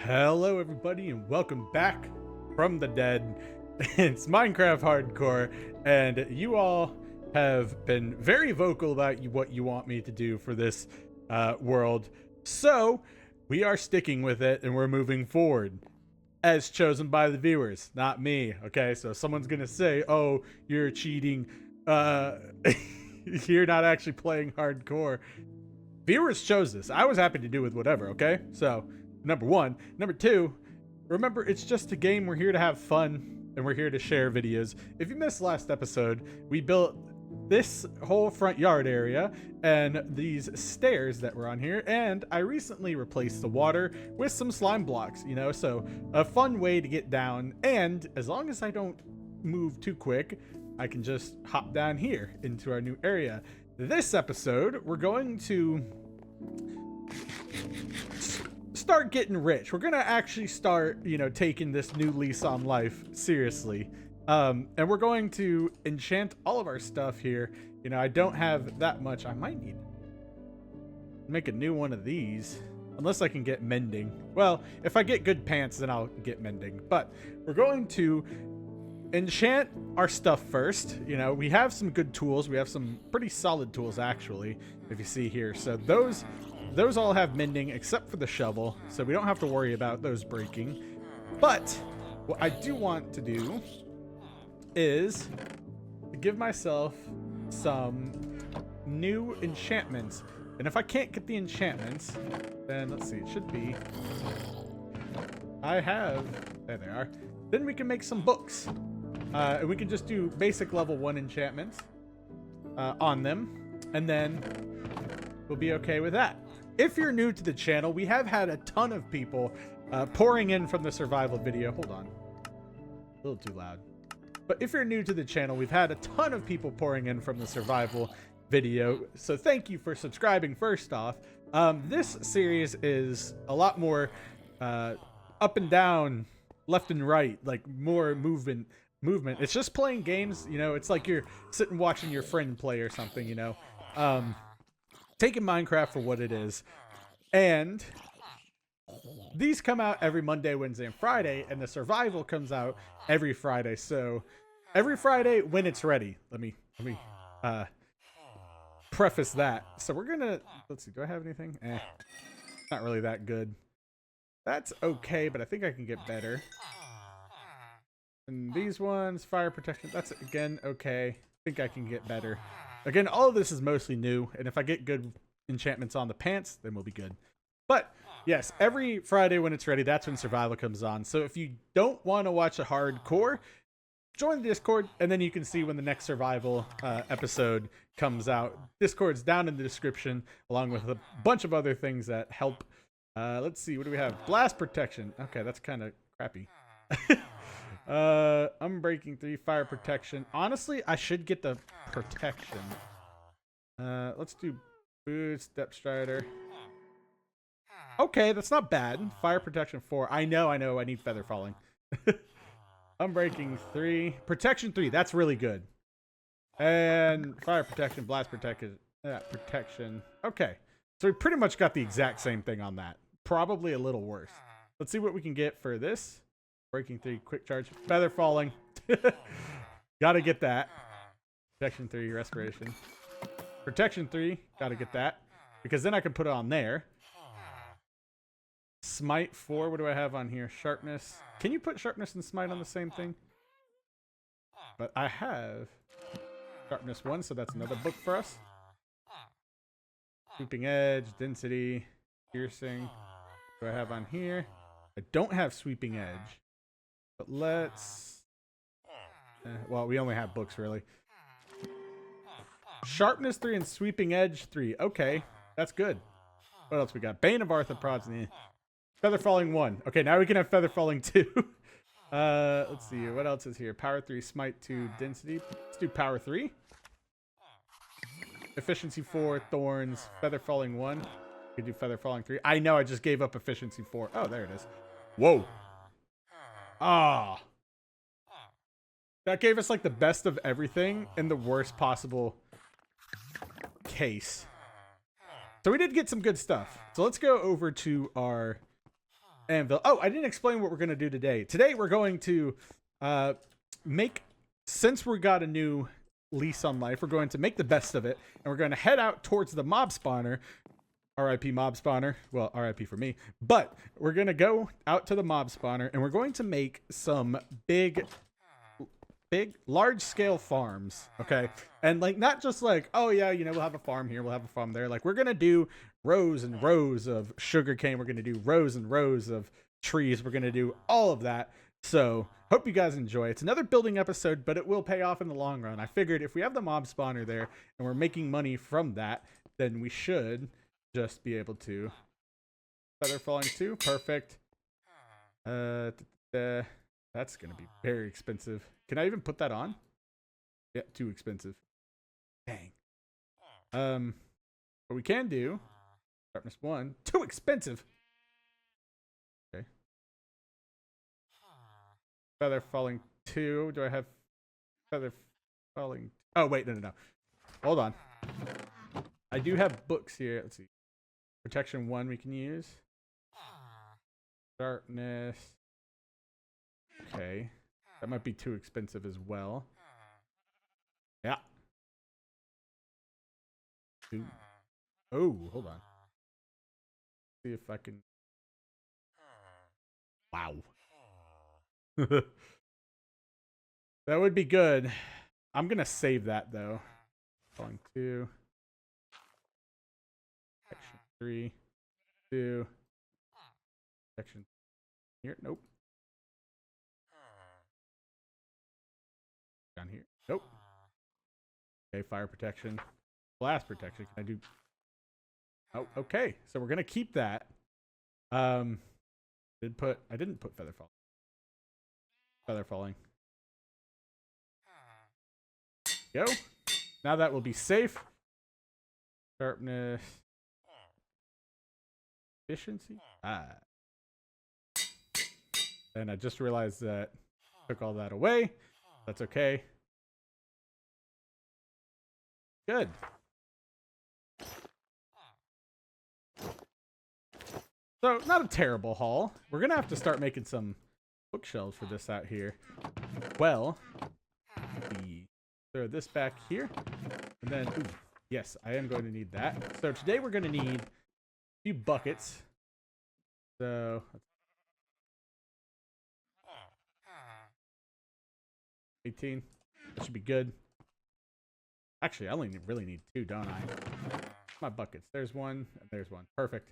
Hello everybody and welcome back from the dead. It's Minecraft Hardcore, and you all have been very vocal about what you want me to do for this world. So we are sticking with it and we're moving forward as chosen by the viewers, not me. Okay, so someone's gonna say, oh, you're cheating, you're not actually playing hardcore. Viewers chose this. I was happy to do with whatever. Okay, so number one. Number two, remember, it's just a game. We're here to have fun and we're here to share videos. If you missed last episode, we built this whole front yard area and these stairs that were on here, and I recently replaced the water with some slime blocks, you know, so a fun way to get down. And as long as I don't move too quick, I can just hop down here into our new area. This episode, we're going to start getting rich. We're gonna actually start, you know, taking this new lease on life seriously. And we're going to enchant all of our stuff here. You know, I don't have that much. I might need to make a new one of these, unless I can get mending. Well, if I get good pants, then I'll get mending. But we're going to enchant our stuff first. You know, we have some good tools. We have some pretty solid tools, actually, if you see here. So those all have mending except for the shovel, so we don't have to worry about those breaking. But what I do want to do is to give myself some new enchantments. And if I can't get the enchantments, then let's see, it should be, I have, there they are. Then we can make some books. And we can just do basic level 1 enchantments on them, and then we'll be okay with that. If you're new to the channel, we have had a ton of people pouring in from the survival video. Hold on, a little too loud. But if you're new to the channel, we've had a ton of people pouring in from the survival video. So thank you for subscribing first off. This series is a lot more up and down, left and right, like more movement. It's just playing games, you know. It's like you're sitting watching your friend play or something, you know. Taking Minecraft for what it is. And these come out every Monday, Wednesday, and Friday, and the survival comes out every Friday. So every Friday when it's ready. Let me preface that. So we're gonna, let's see, do I have anything? Not really that good. That's okay, but I think I can get better. And these ones, fire protection, that's again okay. I think I can get better. Again, all of this is mostly new, and if I get good enchantments on the pants, then we'll be good. But yes, every Friday when it's ready, that's when survival comes on. So if you don't want to watch a hardcore, join the Discord, and then you can see when the next survival episode comes out. Discord's down in the description, along with a bunch of other things that help. Let's see, what do we have? Blast protection. Okay, that's kind of crappy. Unbreaking 3, fire protection. Honestly, I should get the protection. Let's do boost, depth strider. Okay, that's not bad. Fire protection 4. I know, I need feather falling. Unbreaking 3, protection 3. That's really good. And fire protection, blast protection. Okay, so we pretty much got the exact same thing on that. Probably a little worse. Let's see what we can get for this. Breaking 3, quick charge, feather falling. Gotta get that. Protection 3, respiration. Protection 3, gotta get that, because then I can put it on there. Smite 4, what do I have on here? Sharpness. Can you put sharpness and smite on the same thing? But I have sharpness 1, so that's another book for us. Sweeping edge, density, piercing. What do I have on here? I don't have sweeping edge. But let's... well, we only have books, really. Sharpness 3 and sweeping edge 3. Okay, that's good. What else we got? Bane of Arthropods. Feather falling 1. Okay, now we can have feather falling 2. Let's see. What else is here? Power 3, smite 2, density. Let's do power 3. Efficiency 4, thorns, feather falling 1. We could do feather falling 3. I know, I just gave up efficiency 4. Oh, there it is. Whoa. Ah. That gave us like the best of everything in the worst possible case. So we did get some good stuff. So let's go over to our anvil. Oh, I didn't explain what we're going to do today. Today we're going to make, since we got a new lease on life, we're going to make the best of it, and we're going to head out towards the mob spawner. RIP mob spawner. Well, RIP for me. But we're going to go out to the mob spawner, and we're going to make some big, large scale farms. Okay. And like, not just like, oh yeah, you know, we'll have a farm here, we'll have a farm there. Like, we're going to do rows and rows of sugarcane. We're going to do rows and rows of trees. We're going to do all of that. So hope you guys enjoy. It's another building episode, but it will pay off in the long run. I figured if we have the mob spawner there and we're making money from that, then we should just be able to. Feather falling too. Perfect. That's gonna be very expensive. Can I even put that on? Yeah, too expensive. Dang. What we can do, sharpness 1, too expensive. Okay. Feather falling 2. Do I have feather falling? Oh wait, no. Hold on. I do have books here. Let's see. Protection 1 we can use. Sharpness. Okay. That might be too expensive as well. Yeah. Ooh. Oh, hold on. See if I can. Wow. That would be good. I'm going to save that though. Falling 2. Section 3. 2. Section here. Nope. Down here. Nope. Okay, fire protection. Blast protection. Can I do? Oh, okay. So we're gonna keep that. I didn't put feather falling. Feather falling. Go. Now that will be safe. Sharpness. Efficiency. And I just realized that I took all that away. That's okay. Good. So, not a terrible haul. We're going to have to start making some bookshelves for this out here. Well, throw this back here. And then, ooh, yes, I am going to need that. So, today we're going to need a few buckets. So, 18. That should be good. Actually, I only really need 2, don't I? My buckets. There's one, and there's one. Perfect.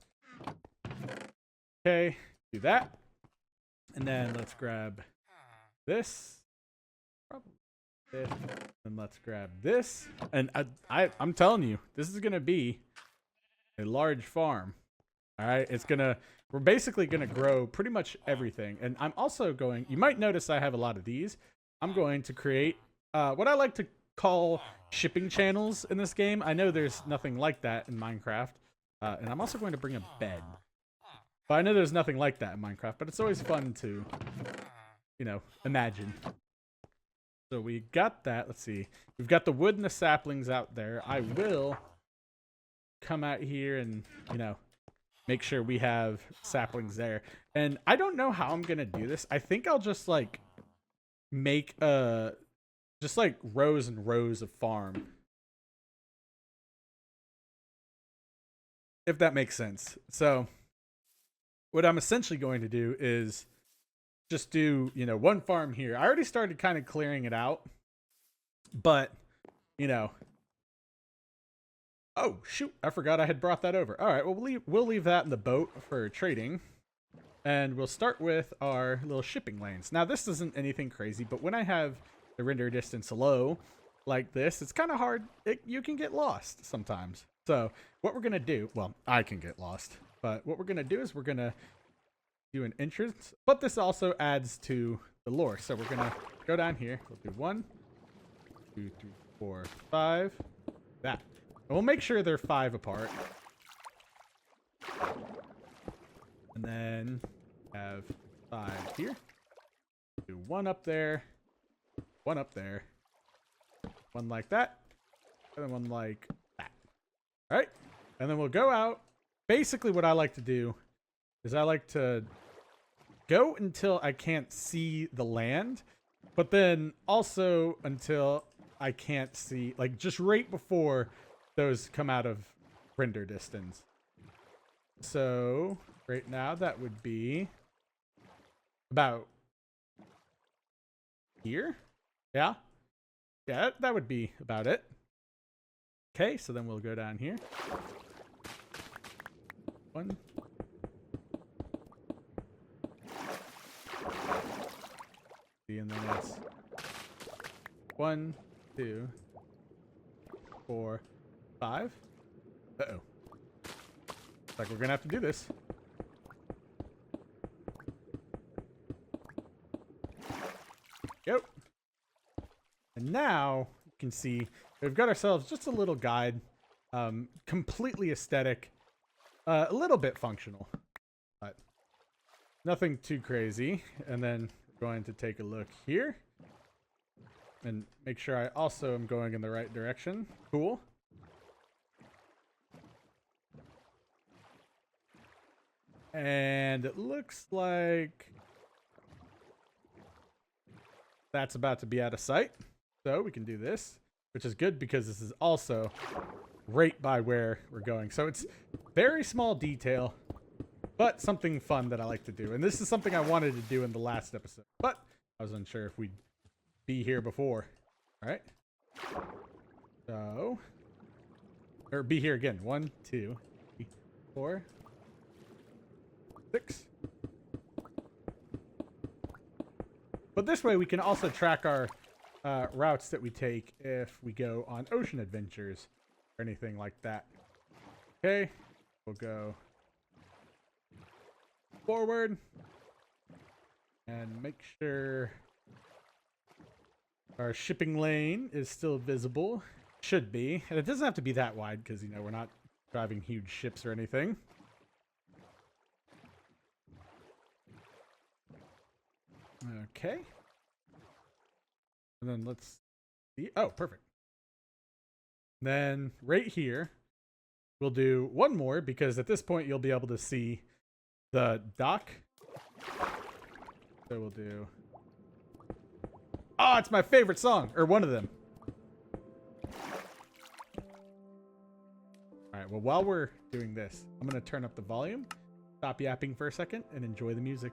Okay, do that. And then let's grab this. Probably this. And let's grab this. And I'm telling you, this is going to be a large farm. All right, we're basically going to grow pretty much everything. And I'm also going, you might notice I have a lot of these. I'm going to create what I like to call shipping channels in this game. I know there's nothing like that in Minecraft. And I'm also going to bring a bed. But I know there's nothing like that in Minecraft, but it's always fun to, you know, imagine. So we got that. Let's see. We've got the wood and the saplings out there. I will come out here and, you know, make sure we have saplings there. And I don't know how I'm going to do this. I think I'll just, like, make, just, like, rows and rows of farm. If that makes sense. So what I'm essentially going to do is just do, you know, one farm here. I already started kind of clearing it out, but, you know, oh shoot, I forgot I had brought that over. All right, well, we'll leave that in the boat for trading, and we'll start with our little shipping lanes. Now, this isn't anything crazy, but when I have the render distance low like this, it's kind of hard. You can get lost sometimes. So what we're going to do, well, I can get lost. But what we're going to do is we're going to do an entrance, but this also adds to the lore. So we're going to go down here. We'll do 1, 2, 3, 4, 5. That. And we'll make sure they're 5 apart. And then have 5 here. Do 1 up there. 1 up there. 1 like that. And then 1 like that. All right. And then we'll go out. Basically, what I like to do is I like to go until I can't see the land, but then also until I can't see, like just right before those come out of render distance. So right now that would be about here. Yeah. Yeah, that would be about it. Okay, so then we'll go down here. 1. And then it's 1, 2, 4, 5. Uh-oh. Looks like we're gonna have to do this. Yep. And now you can see we've got ourselves just a little guide, completely aesthetic, a little bit functional, but nothing too crazy. And then we're going to take a look here and make sure I also am going in the right direction. Cool. And it looks like that's about to be out of sight. So we can do this, which is good because this is also right by where we're going. So it's very small detail, but something fun that I like to do. And this is something I wanted to do in the last episode, but I was unsure if we'd be here before. All right. So, or be here again. 1, 2, 3, 4, 6. But this way we can also track our routes that we take if we go on ocean adventures or anything like that. Okay, we'll go forward and make sure our shipping lane is still visible. Should be. And it doesn't have to be that wide because, you know, we're not driving huge ships or anything. Okay. And then let's see. Oh, perfect. Then right here, we'll do one more because at this point you'll be able to see the dock. So we'll do... Oh, it's my favorite song, or one of them. All right, well, while we're doing this, I'm going to turn up the volume, stop yapping for a second, and enjoy the music.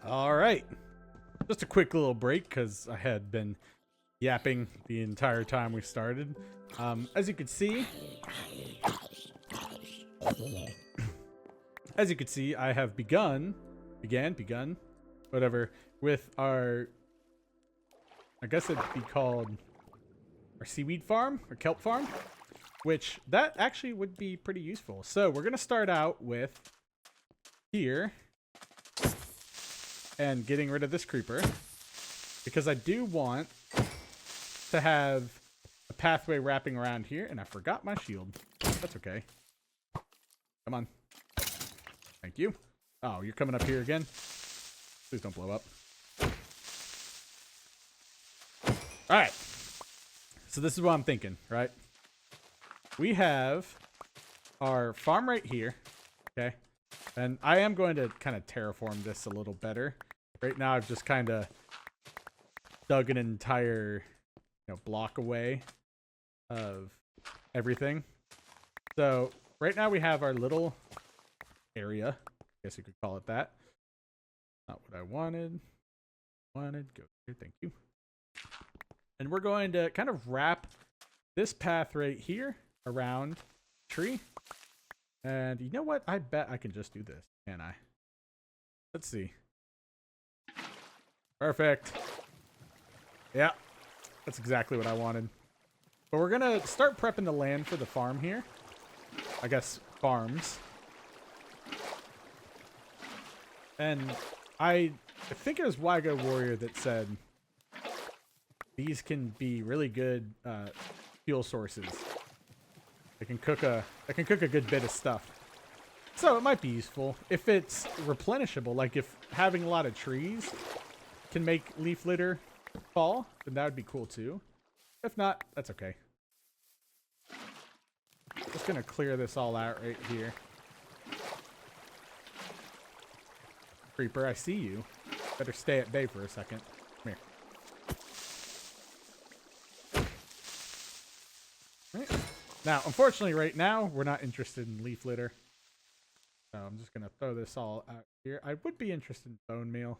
All right. Just a quick little break because I had been yapping the entire time we started. As you can see, I have begun, whatever, with our, I guess it'd be called our our seaweed farm, or kelp farm, which that actually would be pretty useful. So we're going to start out with here and getting rid of this creeper, because I do want to have a pathway wrapping around here, and I forgot my shield. That's okay. Come on. Thank you. Oh, you're coming up here again? Please don't blow up. Alright. So this is what I'm thinking, right? We have our farm right here. Okay. And I am going to kind of terraform this a little better. Right now I've just kind of dug an entire, block away of everything. So right now we have our little area. I guess you could call it that. Not what I wanted. Go here. Thank you. And we're going to kind of wrap this path right here around the tree. And you know what? I bet I can just do this, can't I? Let's see. Perfect. Yeah, that's exactly what I wanted. But we're going to start prepping the land for the farm here. I guess farms. And I think it was Wygo Warrior that said these can be really good fuel sources. They can cook a good bit of stuff. So it might be useful if it's replenishable. Like if having a lot of trees can make leaf litter fall, then that would be cool too. If not, that's okay. Just gonna clear this all out right here. Creeper, I see you. Better stay at bay for a second. Come here. Right. Now, unfortunately, right now, we're not interested in leaf litter. So I'm just going to throw this all out here. I would be interested in bone meal.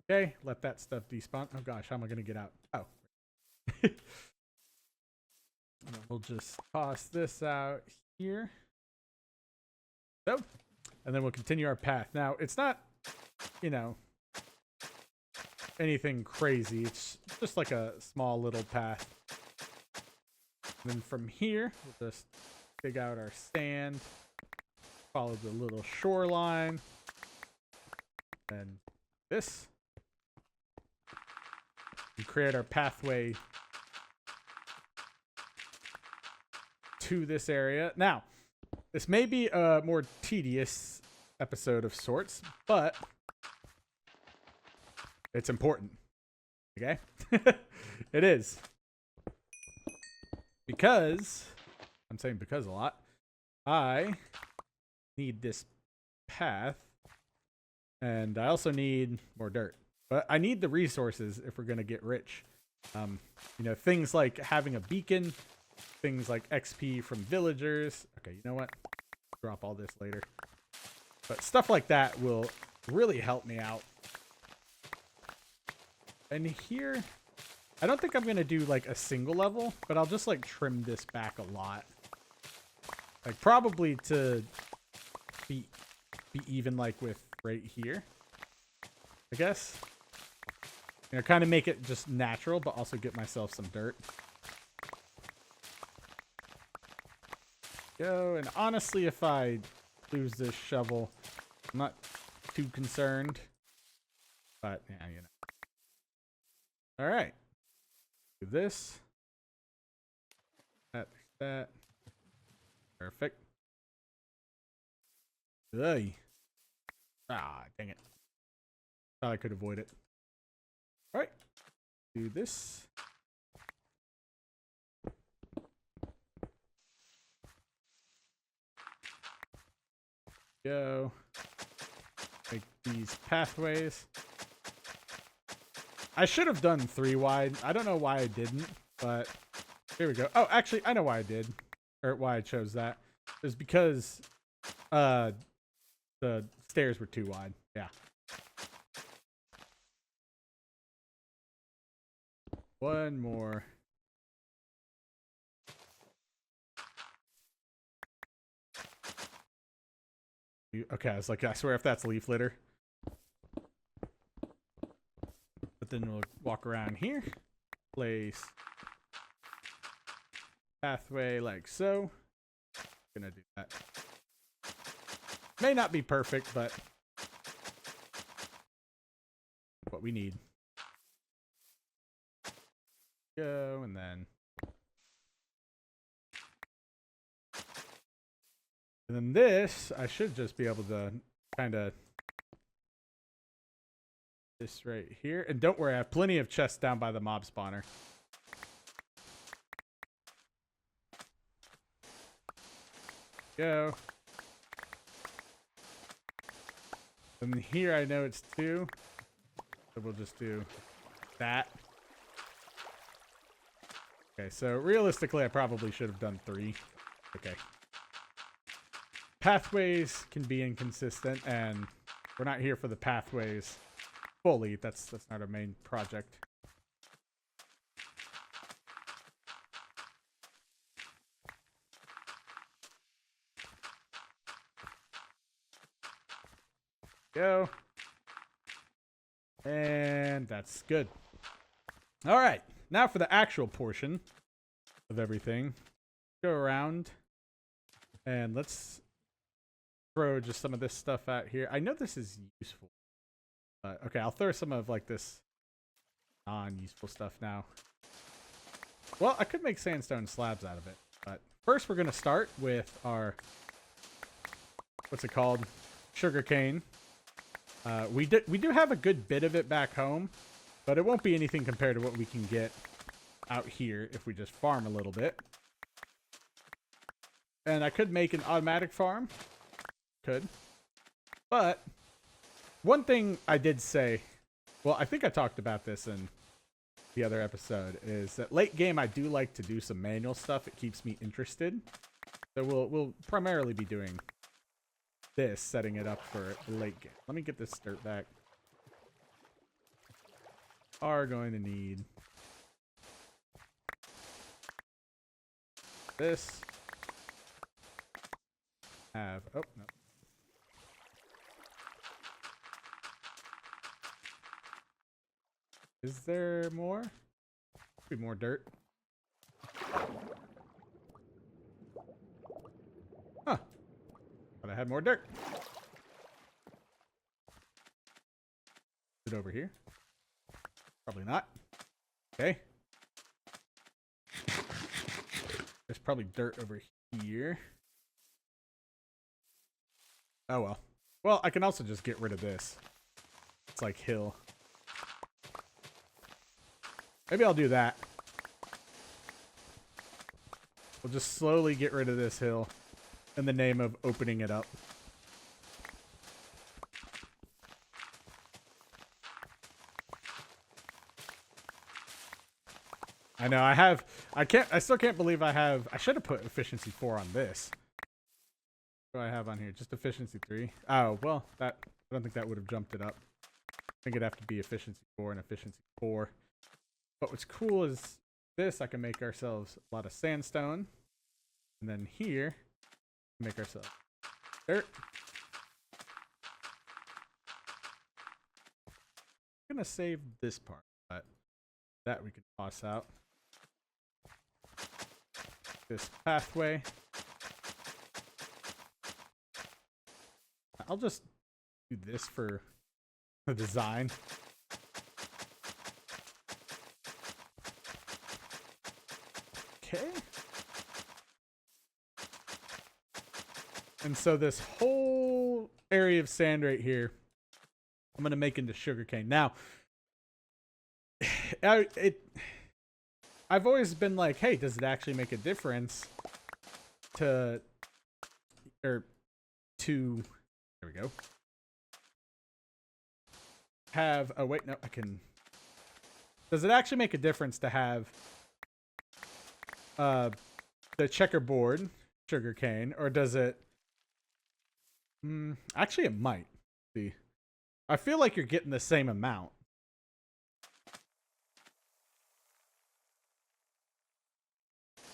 Okay, let that stuff despawn. Oh gosh, how am I going to get out? Oh. We'll just toss this out here. So, and then we'll continue our path. Now, it's not, anything crazy. It's just like a small little path. And then from here, we'll just dig out our sand, follow the little shoreline, and this, and create our pathway to this area. Now, this may be a more tedious episode of sorts, but it's important. Okay? It is. Because, I'm saying because a lot, I need this path, and I also need more dirt. But I need the resources if we're going to get rich. Things like having a beacon, things like XP from villagers. Okay, you know what? Drop all this later. But stuff like that will really help me out. And here, I don't think I'm going to do like a single level, but I'll just like trim this back a lot. Like probably to be even like with right here, I guess. Kind of make it just natural, but also get myself some dirt. Go, and honestly, if I lose this shovel, I'm not too concerned. But, yeah, All right. Do this. That. Perfect. Ugh. Ah, dang it. Thought I could avoid it. All right. Do this. Go. Make these pathways. I should have done 3 wide. I don't know why I didn't, but here we go. Oh, actually, I know why I did, or why I chose that. It was because the stairs were too wide. Yeah. One more. Okay, I was like, I swear if that's leaf litter. But then we'll walk around here. Place pathway like so. Gonna do that. May not be perfect, but what we need. Go, and then this, I should just be able to kind of this right here. And don't worry, I have plenty of chests down by the mob spawner. Go. And here I know it's 2. So we'll just do that. Okay, so realistically I probably should have done 3. Okay. Pathways can be inconsistent, and we're not here for the pathways fully. That's not our main project. Go. And that's good. All right. Now for the actual portion of everything. Go around and let's throw just some of this stuff out here. I know this is useful. Okay, I'll throw some of like this non-useful stuff now. Well, I could make sandstone slabs out of it, but first we're going to start with our, what's it called? Sugarcane. We do have a good bit of it back home, but it won't be anything compared to what we can get out here if we just farm a little bit. And I could make an automatic farm. Could. But one thing I did say, well, I think I talked about this in the other episode, is that late game I do like to do some manual stuff. It keeps me interested. So we'll primarily be doing this, setting it up for late game. Let me get this dirt back. Are going to need this. Have, oh no. Is there more? Be more dirt. Huh. Thought I had more dirt. Is it over here? Probably not. Okay. There's probably dirt over here. Oh well. Well, I can also just get rid of this. It's like hill. Maybe I'll do that. We'll just slowly get rid of this hill in the name of opening it up. I know I still can't believe I should have put efficiency 4 on this. What do I have on here? Just efficiency 3. Oh, well, I don't think that would have jumped it up. I think it'd have to be efficiency 4 and efficiency 4. But what's cool is this, I can make ourselves a lot of sandstone. And then here, make ourselves dirt. I'm gonna save this part, but that we can toss out. This pathway. I'll just do this for the design. Okay. And so this whole area of sand right here, I'm going to make into sugarcane. Now, I've always been like, hey, does it actually make a difference there we go. Oh wait, no, does it actually make a difference to have the checkerboard sugarcane, or does it actually it might. See, I feel like you're getting the same amount.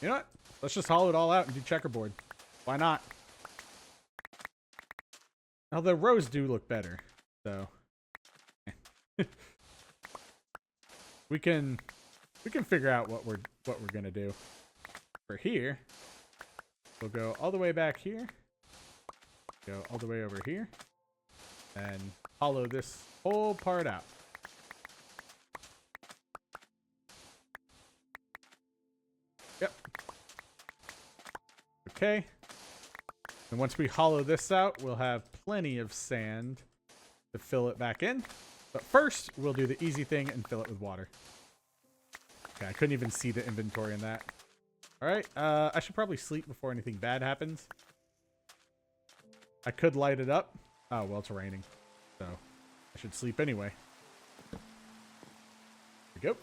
You know what? Let's just hollow it all out and do checkerboard. Why not? Now the rows do look better, so we can figure out what we're gonna do. for here, we'll go all the way back here, go all the way over here, and hollow this whole part out. Yep. Okay. And once we hollow this out, we'll have plenty of sand to fill it back in. But first, we'll do the easy thing and fill it with water. Okay, I couldn't even see the inventory in that. All right, I should probably sleep before anything bad happens. I could light it up. Oh, well, it's raining. So I should sleep anyway. There we go.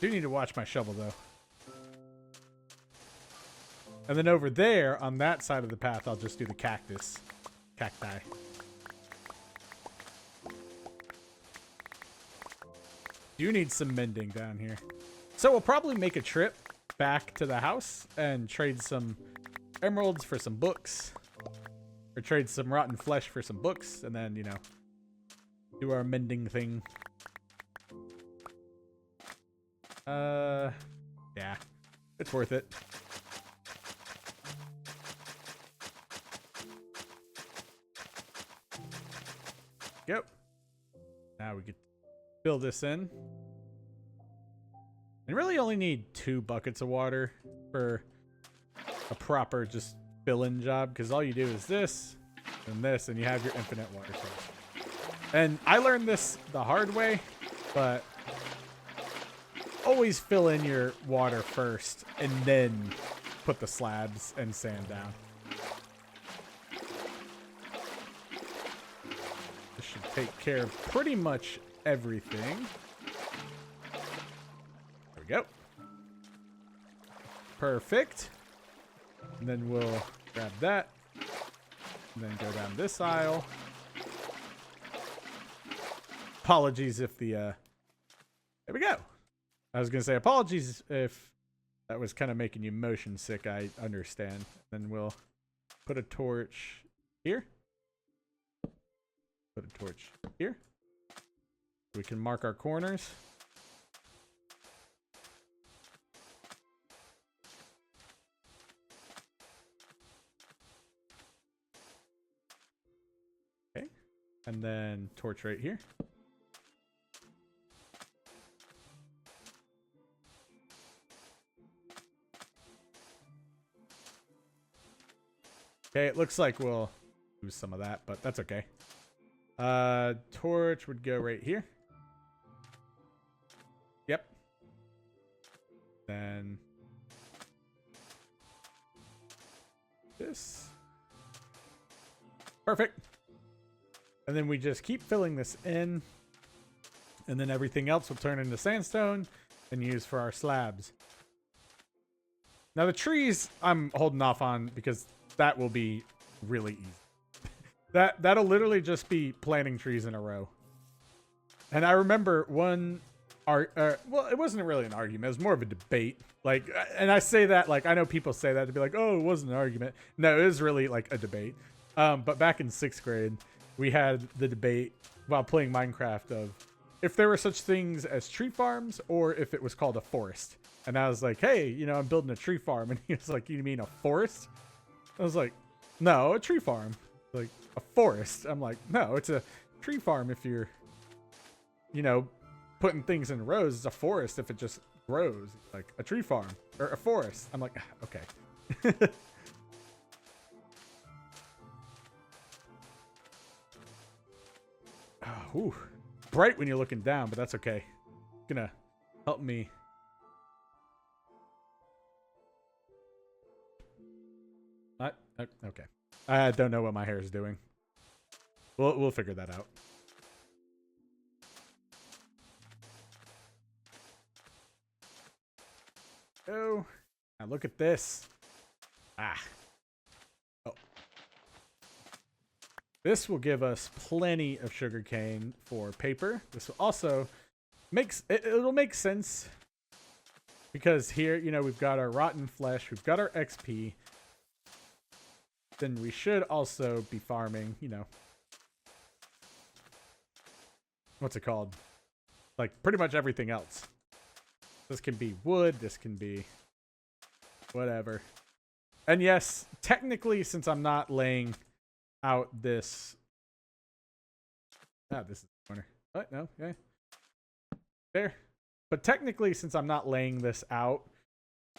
Do need to watch my shovel though. And then over there on that side of the path, I'll just do the cacti. Do need some mending down here. So we'll probably make a trip back to the house and trade some emeralds for some books. Or trade some rotten flesh for some books. And then, you know, do our mending thing. Yeah, it's worth it. Yep. Now we can fill this in. And really only need 2 buckets of water for a proper just fill-in job, because all you do is this and this, and you have your infinite water source. And I learned this the hard way, but always fill in your water first and then put the slabs and sand down. This should take care of pretty much everything. There we go. Perfect. And then we'll grab that and then go down this aisle. Apologies if the there we go. I was gonna say apologies if that was kind of making you motion sick. I understand. Then we'll put a torch here. Put a torch here. We can mark our corners. Okay. And then torch right here. Okay, it looks like we'll lose some of that, but that's okay. Torch would go right here. Yep. Then this. Perfect. And then we just keep filling this in. And then everything else will turn into sandstone and use for our slabs. Now the trees I'm holding off on because that will be really easy. That'll literally just be planting trees in a row. And I remember one well, it wasn't really an argument. It was more of a debate. Like, and I say that, like, I know people say that to be like, oh, it wasn't an argument. No, it was really like a debate. But back in 6th grade, we had the debate while playing Minecraft of if there were such things as tree farms or if it was called a forest. And I was like, hey, you know, I'm building a tree farm. And he was like, you mean a forest? I was like, no, a tree farm. Like, a forest. I'm like, no, it's a tree farm if you're, you know, putting things in rows. It's a forest if it just grows. Like, a tree farm. Or a forest. I'm like, okay. Oh, ooh. Bright when you're looking down, but that's okay. Gonna help me. Okay. I don't know what my hair is doing. We'll figure that out. Oh, now look at this. Ah. Oh. This will give us plenty of sugarcane for paper. This will also it'll make sense Because here, you know, we've got our rotten flesh, we've got our XP. Then we should also be farming, you know. What's it called? Like, pretty much everything else. This can be wood, this can be whatever. And yes, technically, since I'm not laying out this... Ah, this is the corner. What? No? Okay. There. But technically, since I'm not laying this out,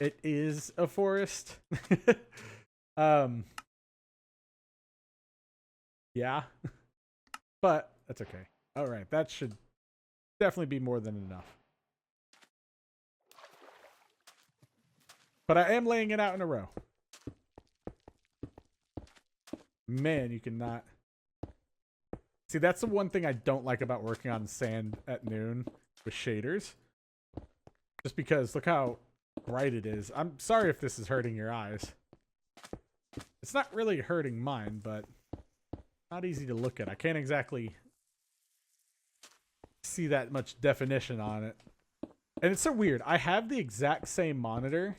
it is a forest. Yeah. But that's okay. All right, that should definitely be more than enough. But I am laying it out in a row. Man, you cannot... See, that's the one thing I don't like about working on sand at noon with shaders. Just because, look how bright it is. I'm sorry if this is hurting your eyes. It's not really hurting mine, but not easy to look at. I can't exactly see that much definition on it. And it's so weird. I have the exact same monitor,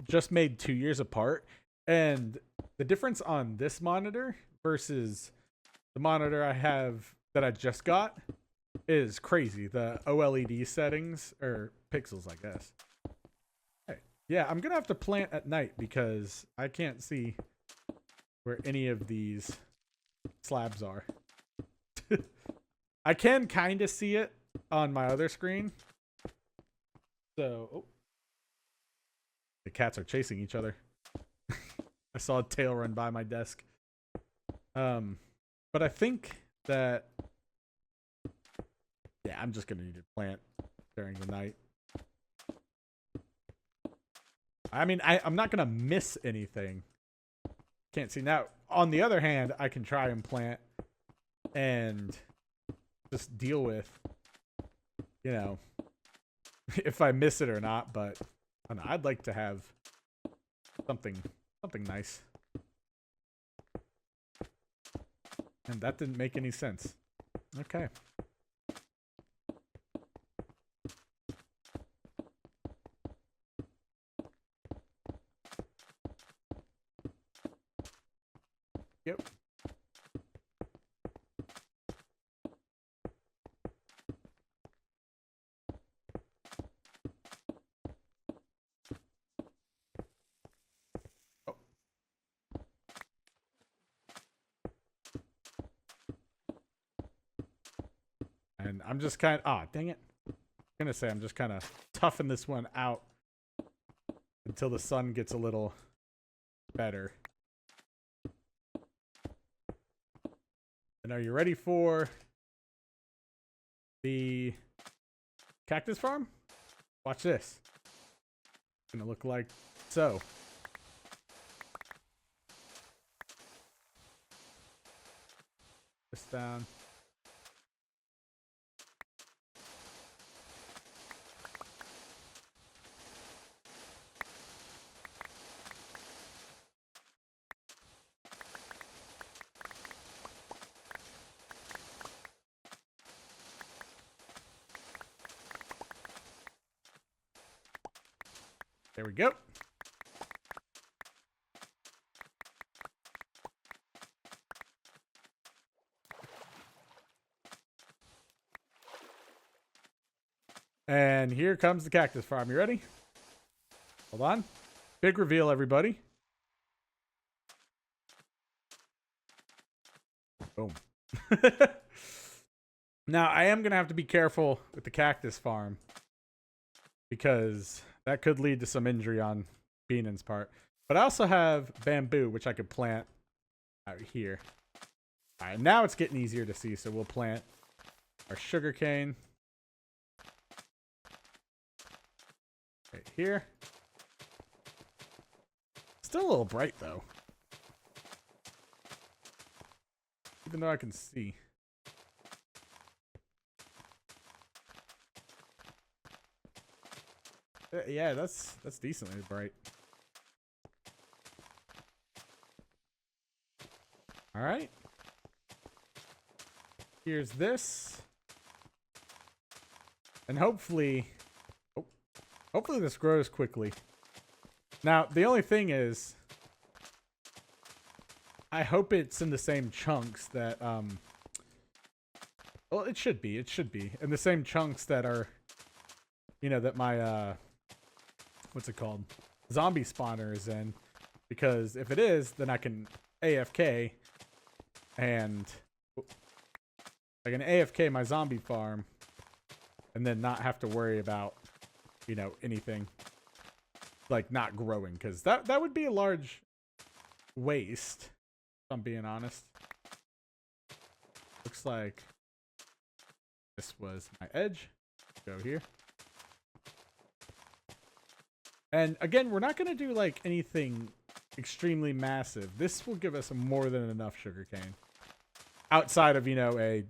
just made 2 years apart. And the difference on this monitor versus the monitor I have that I just got is crazy. The OLED settings, or pixels, I guess. Hey, yeah, I'm going to have to plant at night because I can't see where any of these slabs are. I can kind of see it on my other screen. So, oh. The cats are chasing each other. I saw a tail run by my desk. But I think that, yeah, I'm just going to need to plant during the night. I mean, I'm not going to miss anything. Can't see. Now, on the other hand, I can try and plant and just deal with, you know, if I miss it or not. But I don't know, I'd like to have something nice. And that didn't make any sense. Okay. Yep. Oh. And I'm just kind of, dang it. I'm gonna say I'm just kind of toughing this one out until the sun gets a little better. And are you ready for the cactus farm? Watch this. It's gonna look like so. This down. There we go. And here comes the cactus farm. You ready? Hold on. Big reveal, everybody. Boom. Now, I am going to have to be careful with the cactus farm because that could lead to some injury on Beanan's part. But I also have bamboo, which I could plant out here. All right, now it's getting easier to see, so we'll plant our sugarcane right here. Still a little bright, though. Even though I can see. Yeah, that's decently bright. All right. Here's this. And hopefully Hopefully this grows quickly. Now, the only thing is, I hope it's in the same chunks that, well, it should be. It should be. In the same chunks that are, you know, that my, what's it called? Zombie spawner is in. Because if it is, then I can AFK and I can AFK my zombie farm and then not have to worry about, you know, anything like not growing, because that would be a large waste, if I'm being honest. Looks like this was my edge. Go here. And again, we're not going to do like anything extremely massive. This will give us more than enough sugarcane. Outside of, you know, a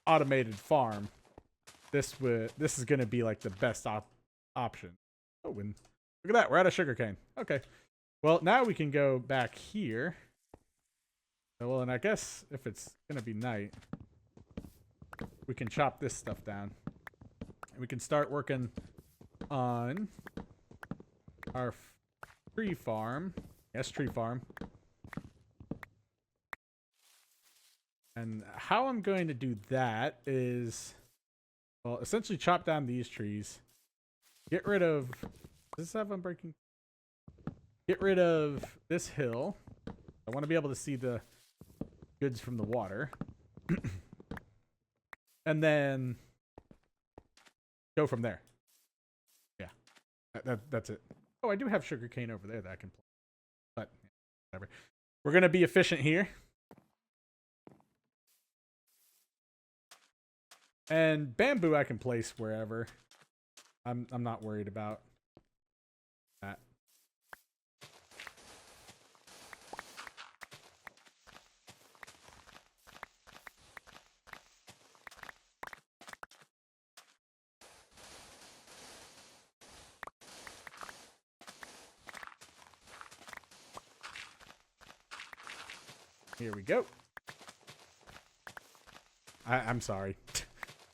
automated farm, this is going to be like the best option. Oh, and look at that. We're out of sugarcane. Okay. Well, now we can go back here. Well, and I guess if it's going to be night, we can chop this stuff down. And we can start working on our tree farm. Yes, tree farm. And how I'm going to do that is, well, essentially chop down these trees. Get rid of... Does this have unbreaking? Get rid of this hill. I want to be able to see the goods from the water. And then go from there. Yeah. That's it. Oh, I do have sugarcane over there that I can plant. But, whatever. We're going to be efficient here. And bamboo I can place wherever. I'm not worried about that. Here we go. I'm sorry.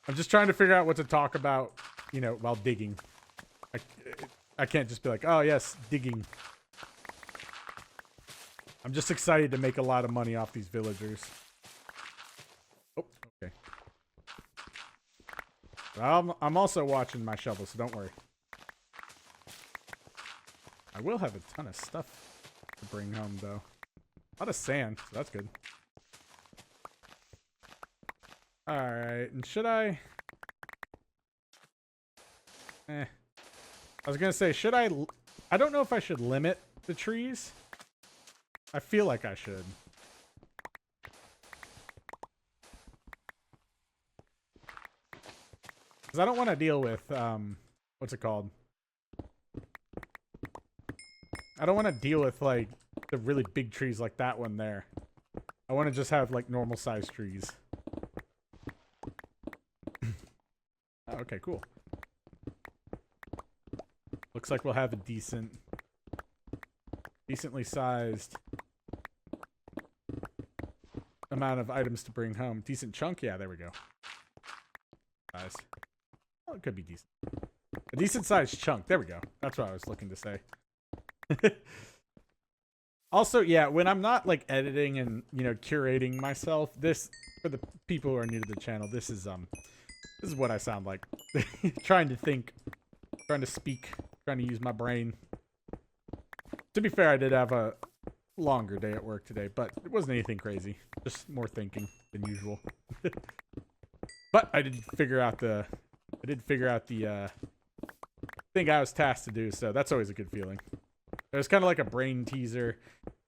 I'm just trying to figure out what to talk about, you know, while digging. I can't just be like, oh yes, digging. I'm just excited to make a lot of money off these villagers. Oh, okay. I'm also watching my shovel, so don't worry. I will have a ton of stuff to bring home, though. A lot of sand, so that's good. Alright, and should I... I was gonna say, should I... I don't know if I should limit the trees. I feel like I should. Because I don't want to deal with, what's it called? I don't want to deal with, like, the really big trees like that one there. I want to just have, like, normal-sized trees. Oh, okay, cool. Looks like we'll have a decently sized amount of items to bring home. Decent chunk? Yeah, there we go. Size. Oh, it could be decent. A decent sized chunk. There we go. That's what I was looking to say. Also, yeah, when I'm not like editing and, you know, curating myself, this, for the people who are new to the channel, this is what I sound like. Trying to think, trying to speak, trying to use my brain. To be fair, I did have a longer day at work today, but it wasn't anything crazy. Just more thinking than usual. But I did figure out the thing I was tasked to do, so that's always a good feeling. It was kind of like a brain teaser,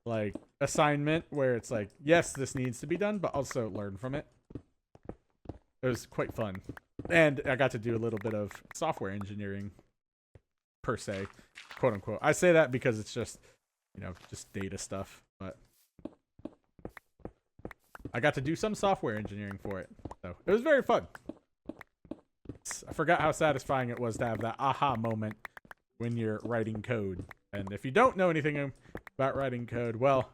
like, assignment where it's like, yes, this needs to be done, but also learn from it. It was quite fun. And I got to do a little bit of software engineering, per se, quote unquote. I say that because it's just, you know, just data stuff, but I got to do some software engineering for it. So it was very fun. I forgot how satisfying it was to have that aha moment when you're writing code. And if you don't know anything about writing code, well,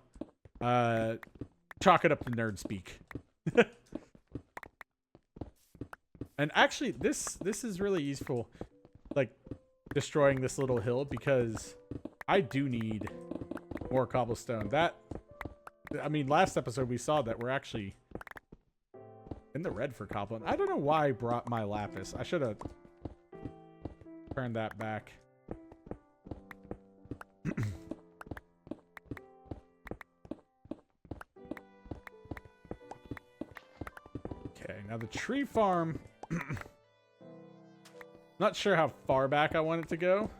chalk it up to nerd speak. And actually, this is really useful. like destroying this little hill because I do need more cobblestone. I mean, last episode we saw that we're actually in the red for cobblestone. I don't know why I brought my lapis. I should have turned that back. Okay, now the tree farm. Not sure how far back I want it to go.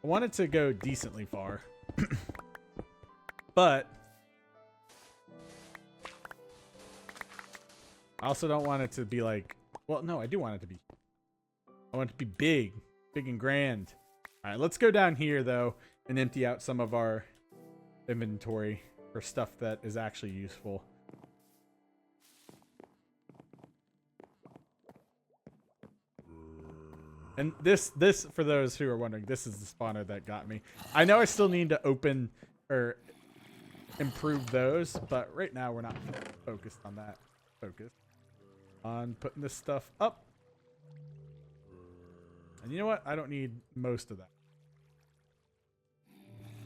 I want it to go decently far. But I also don't want it to be like, well, no, I do want it to be. I want it to be big, big and grand. All right, let's go down here though and empty out some of our inventory for stuff that is actually useful. And this for those who are wondering, this is the spawner that got me. I know I still need to open or improve those, but right now we're not focused on that. Focused on putting this stuff up. And you know what? I don't need most of that.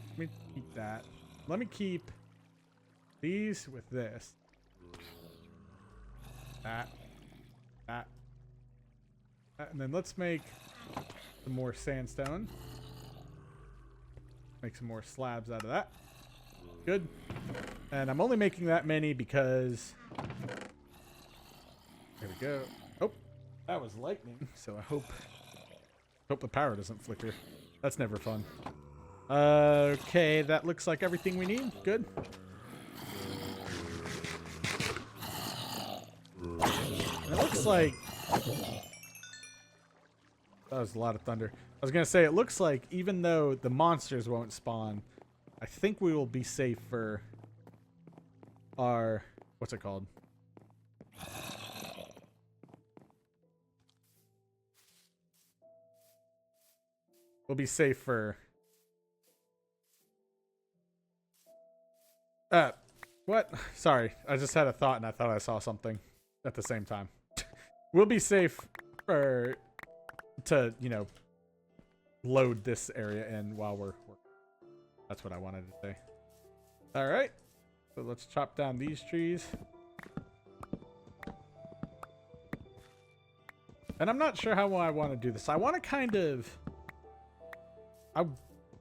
Let me keep that. Let me keep these with this. That. And then let's make some more sandstone. Make some more slabs out of that. Good. And I'm only making that many because... There we go. Oh, that was lightning. So I hope the power doesn't flicker. That's never fun. Okay, that looks like everything we need. Good. And it looks like... That was a lot of thunder. I was going to say, it looks like even though the monsters won't spawn, I think we will be safe for our... What's it called? We'll be safe for... What? Sorry, I just had a thought and I thought I saw something at the same time. We'll be safe for... to, you know, load this area in while we're working. That's what I wanted to say. All right. So let's chop down these trees. And I'm not sure how I want to do this. I want to kind of...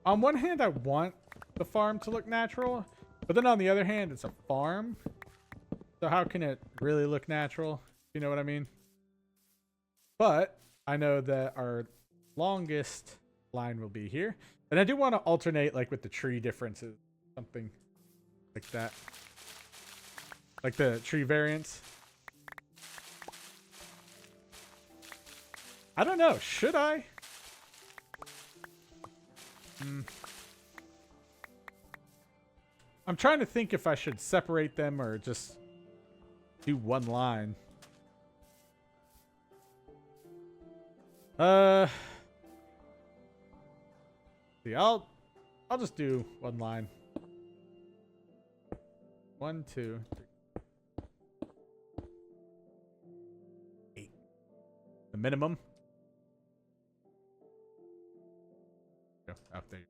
on one hand, I want the farm to look natural. But then on the other hand, it's a farm. So how can it really look natural? You know what I mean? But I know that our longest line will be here. And I do want to alternate like with the tree differences. Something like that. Like the tree variants. I don't know. Should I? I'm trying to think if I should separate them or just do one line. See, I'll just do one line. 1, 2, 3. 8. The minimum. Go out there.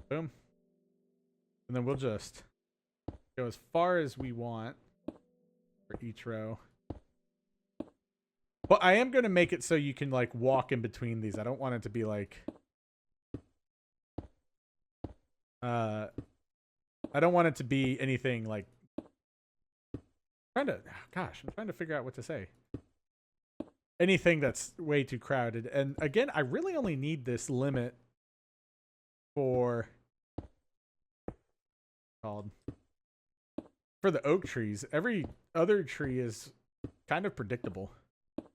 Boom. And then we'll just go as far as we want for each row. But I am going to make it so you can like walk in between these. I don't want it to be like... I don't want it to be anything like... I'm trying to figure out what to say. Anything that's way too crowded. And again, I really only need this limit for... For the oak trees. Every other tree is kind of predictable.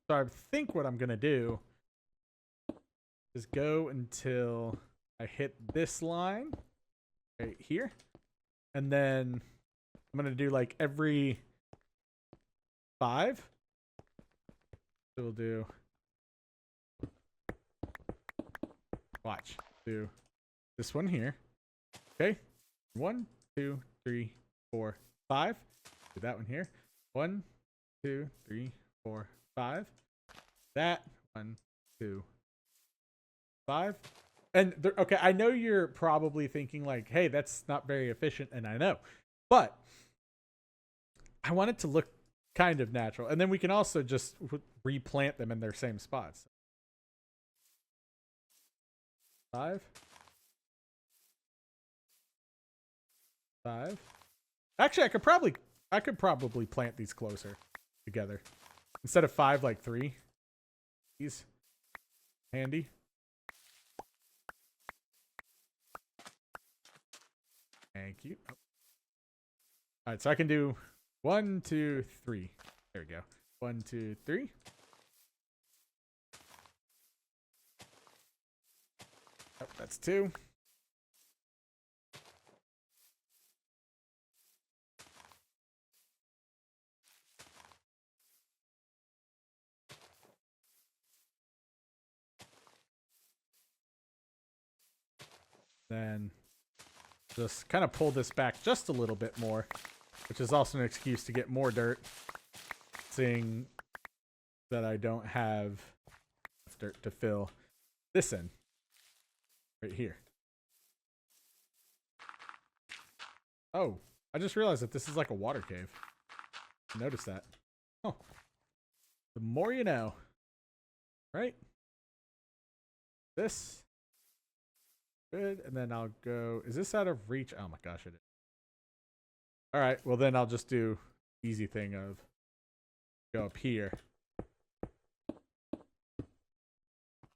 So I think what I'm going to do is go until I hit this line right here. And then I'm going to do like every 5. So we'll do... Watch. Do this one here. Okay. 1, 2, 3, 4, 5. Do that one here. 1, 2, 3, 4, 5. that. 1, 2, 5. And okay, I know you're probably thinking like, hey, that's not very efficient, and I know. But I want it to look kind of natural. And then we can also just replant them in their same spots. 5. 5. Actually, I could probably plant these closer together. Instead of 5, like 3. These handy. Thank you. Oh. All right, so I can do 1, 2, 3. There we go. 1, 2, 3. Oh, that's 2. Then just kind of pull this back just a little bit more, which is also an excuse to get more dirt, seeing that I don't have dirt to fill this in right here. Oh, I just realized that this is like a water cave. Notice that. Oh, the more you know, right? This. Good, and then I'll go... Is this out of reach? Oh my gosh, it is. Alright, well then I'll just do easy thing of go up here.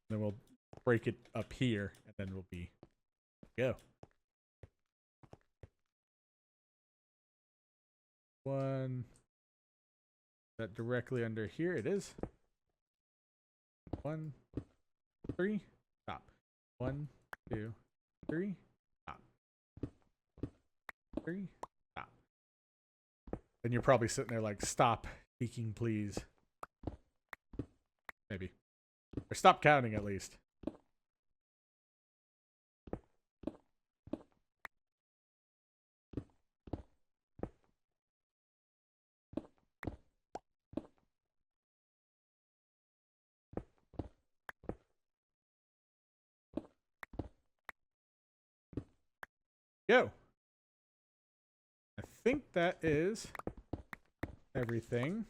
Then we'll break it up here, and then we'll be go. 1. Is that directly under here? It is. 1, 3, stop. 1, 2, 3, stop. 3, stop. And you're probably sitting there like, stop speaking, please. Maybe. Or stop counting at least. Go. I think that is everything.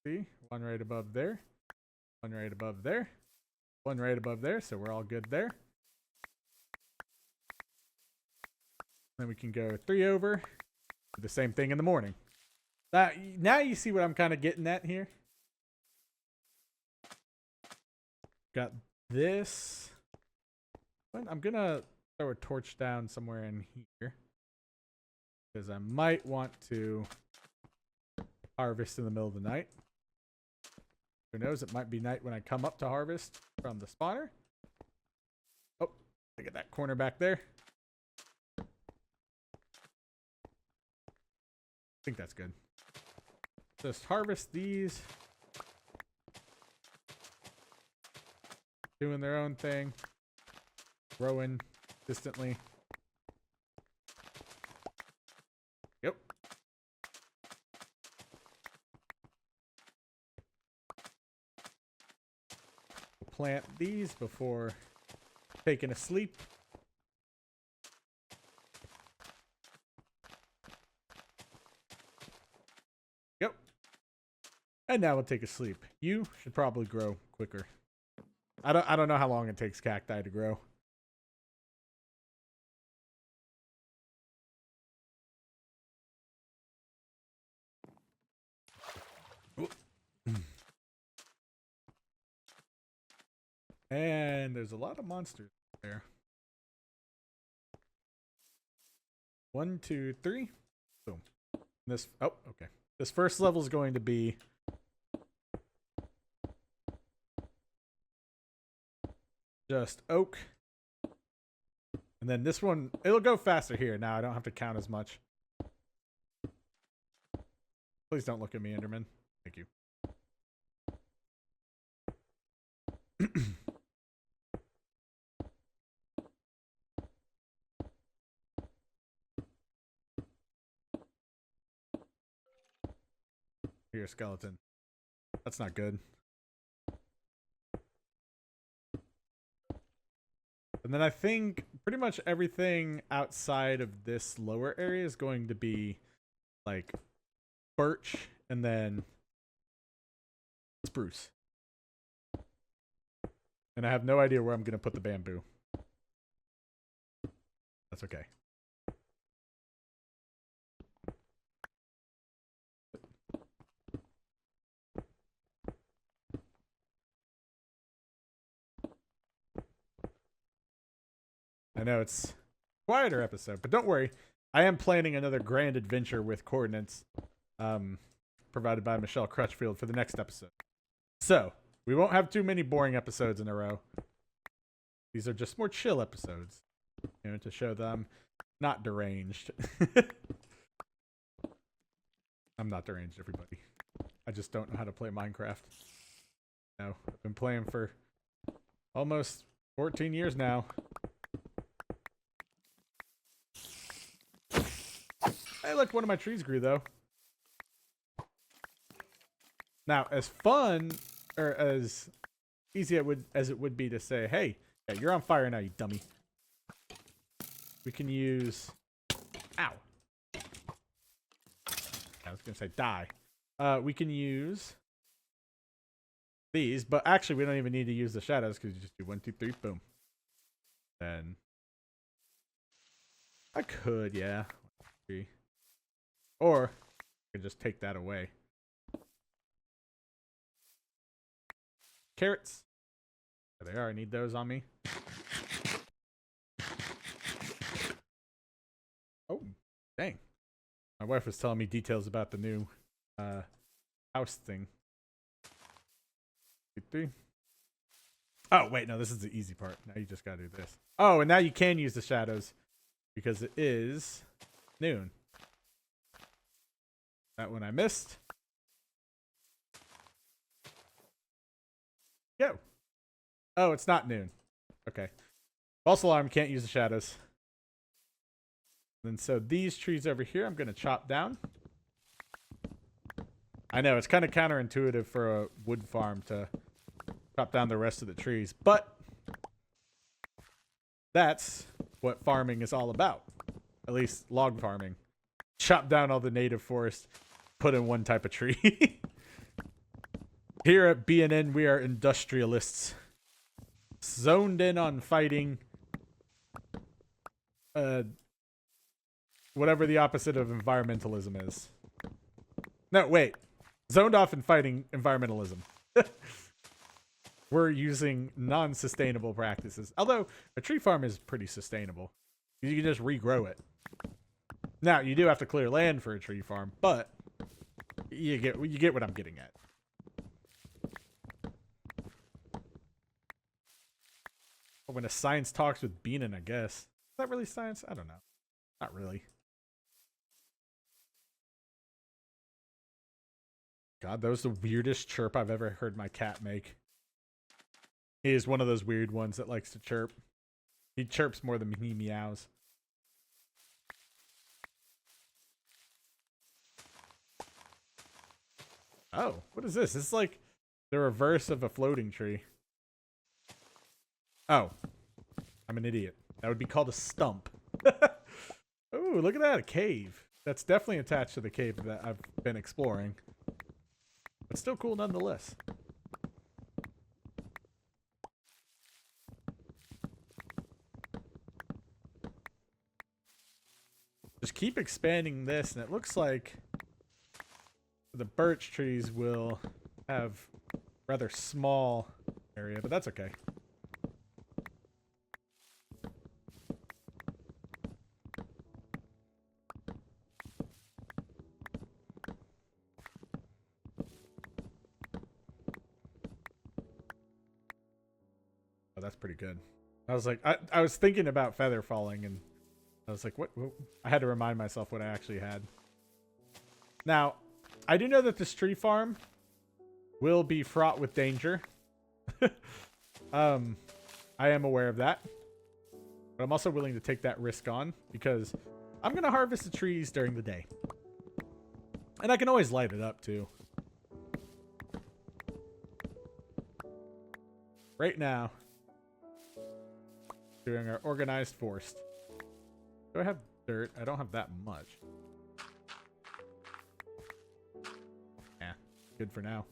See? 1 right above there. 1 right above there. 1 right above there, so we're all good there. Then we can go 3 over. Do the same thing in the morning. Now you see what I'm kind of getting at here. Got this. I'm going to throw a torch down somewhere in here. Because I might want to harvest in the middle of the night. Who knows? It might be night when I come up to harvest from the spawner. Oh, look at that corner back there. I think that's good. Just harvest these. Doing their own thing. Growing distantly. Yep. Plant these before taking a sleep. Yep. And now we'll take a sleep. You should probably grow quicker. I don't know how long it takes cacti to grow. And there's a lot of monsters there. 1, 2, 3. Boom. This, oh, okay. This first level is going to be just oak. And then this one, it'll go faster here. Now I don't have to count as much. Please don't look at me, Enderman. Thank you. Here, skeleton. That's not good. And then I think pretty much everything outside of this lower area is going to be like birch and then spruce. And I have no idea where I'm going to put the bamboo. That's okay. I know it's a quieter episode, but don't worry. I am planning another grand adventure with coordinates provided by Michelle Crutchfield for the next episode. So, we won't have too many boring episodes in a row. These are just more chill episodes, you know, to show that I'm not deranged. I'm not deranged, everybody. I just don't know how to play Minecraft. No, I've been playing for almost 14 years now. Hey, look, one of my trees grew, though. Now, as fun, or as easy as it would be to say, hey, yeah, you're on fire now, you dummy. We can use... Ow. I was going to say die. We can use these, but actually we don't even need to use the shadows because you just do 1, 2, 3, boom. Then I could, yeah. 3. Or I could just take that away. Carrots. There they are. I need those on me. Oh, dang. My wife was telling me details about the new house thing. 2, 3. Oh, wait, no, this is the easy part. Now you just gotta do this. Oh, and now you can use the shadows because it is noon. That one I missed. Go. Oh, it's not noon. Okay. False alarm, can't use the shadows. And so these trees over here, I'm going to chop down. I know, it's kind of counterintuitive for a wood farm to chop down the rest of the trees, but that's what farming is all about. At least log farming. Chop down all the native forest, put in one type of tree. Here at BNN, we are industrialists. Zoned in on fighting whatever the opposite of environmentalism is. No, wait. Zoned off in fighting environmentalism. We're using non-sustainable practices. Although, a tree farm is pretty sustainable. You can just regrow it. Now, you do have to clear land for a tree farm, but you get what I'm getting at. When a science talks with Beanin, I guess. Is that really science? I don't know. Not really. God, that was the weirdest chirp I've ever heard my cat make. He is one of those weird ones that likes to chirp. He chirps more than he meows. Oh, what is this? This is like the reverse of a floating tree. Oh, I'm an idiot. That would be called a stump. Oh, look at that, a cave. That's definitely attached to the cave that I've been exploring. But still cool nonetheless. Just keep expanding this, and it looks like the birch trees will have rather small area, but that's okay. Oh, that's pretty good. I was like, I was thinking about feather falling, and I was like, what? I had to remind myself what I actually had. Now, I do know that this tree farm will be fraught with danger. I am aware of that. But I'm also willing to take that risk on because I'm going to harvest the trees during the day. And I can always light it up too. Right now, doing our organized forest. Do I have dirt? I don't have that much. Yeah, good for now.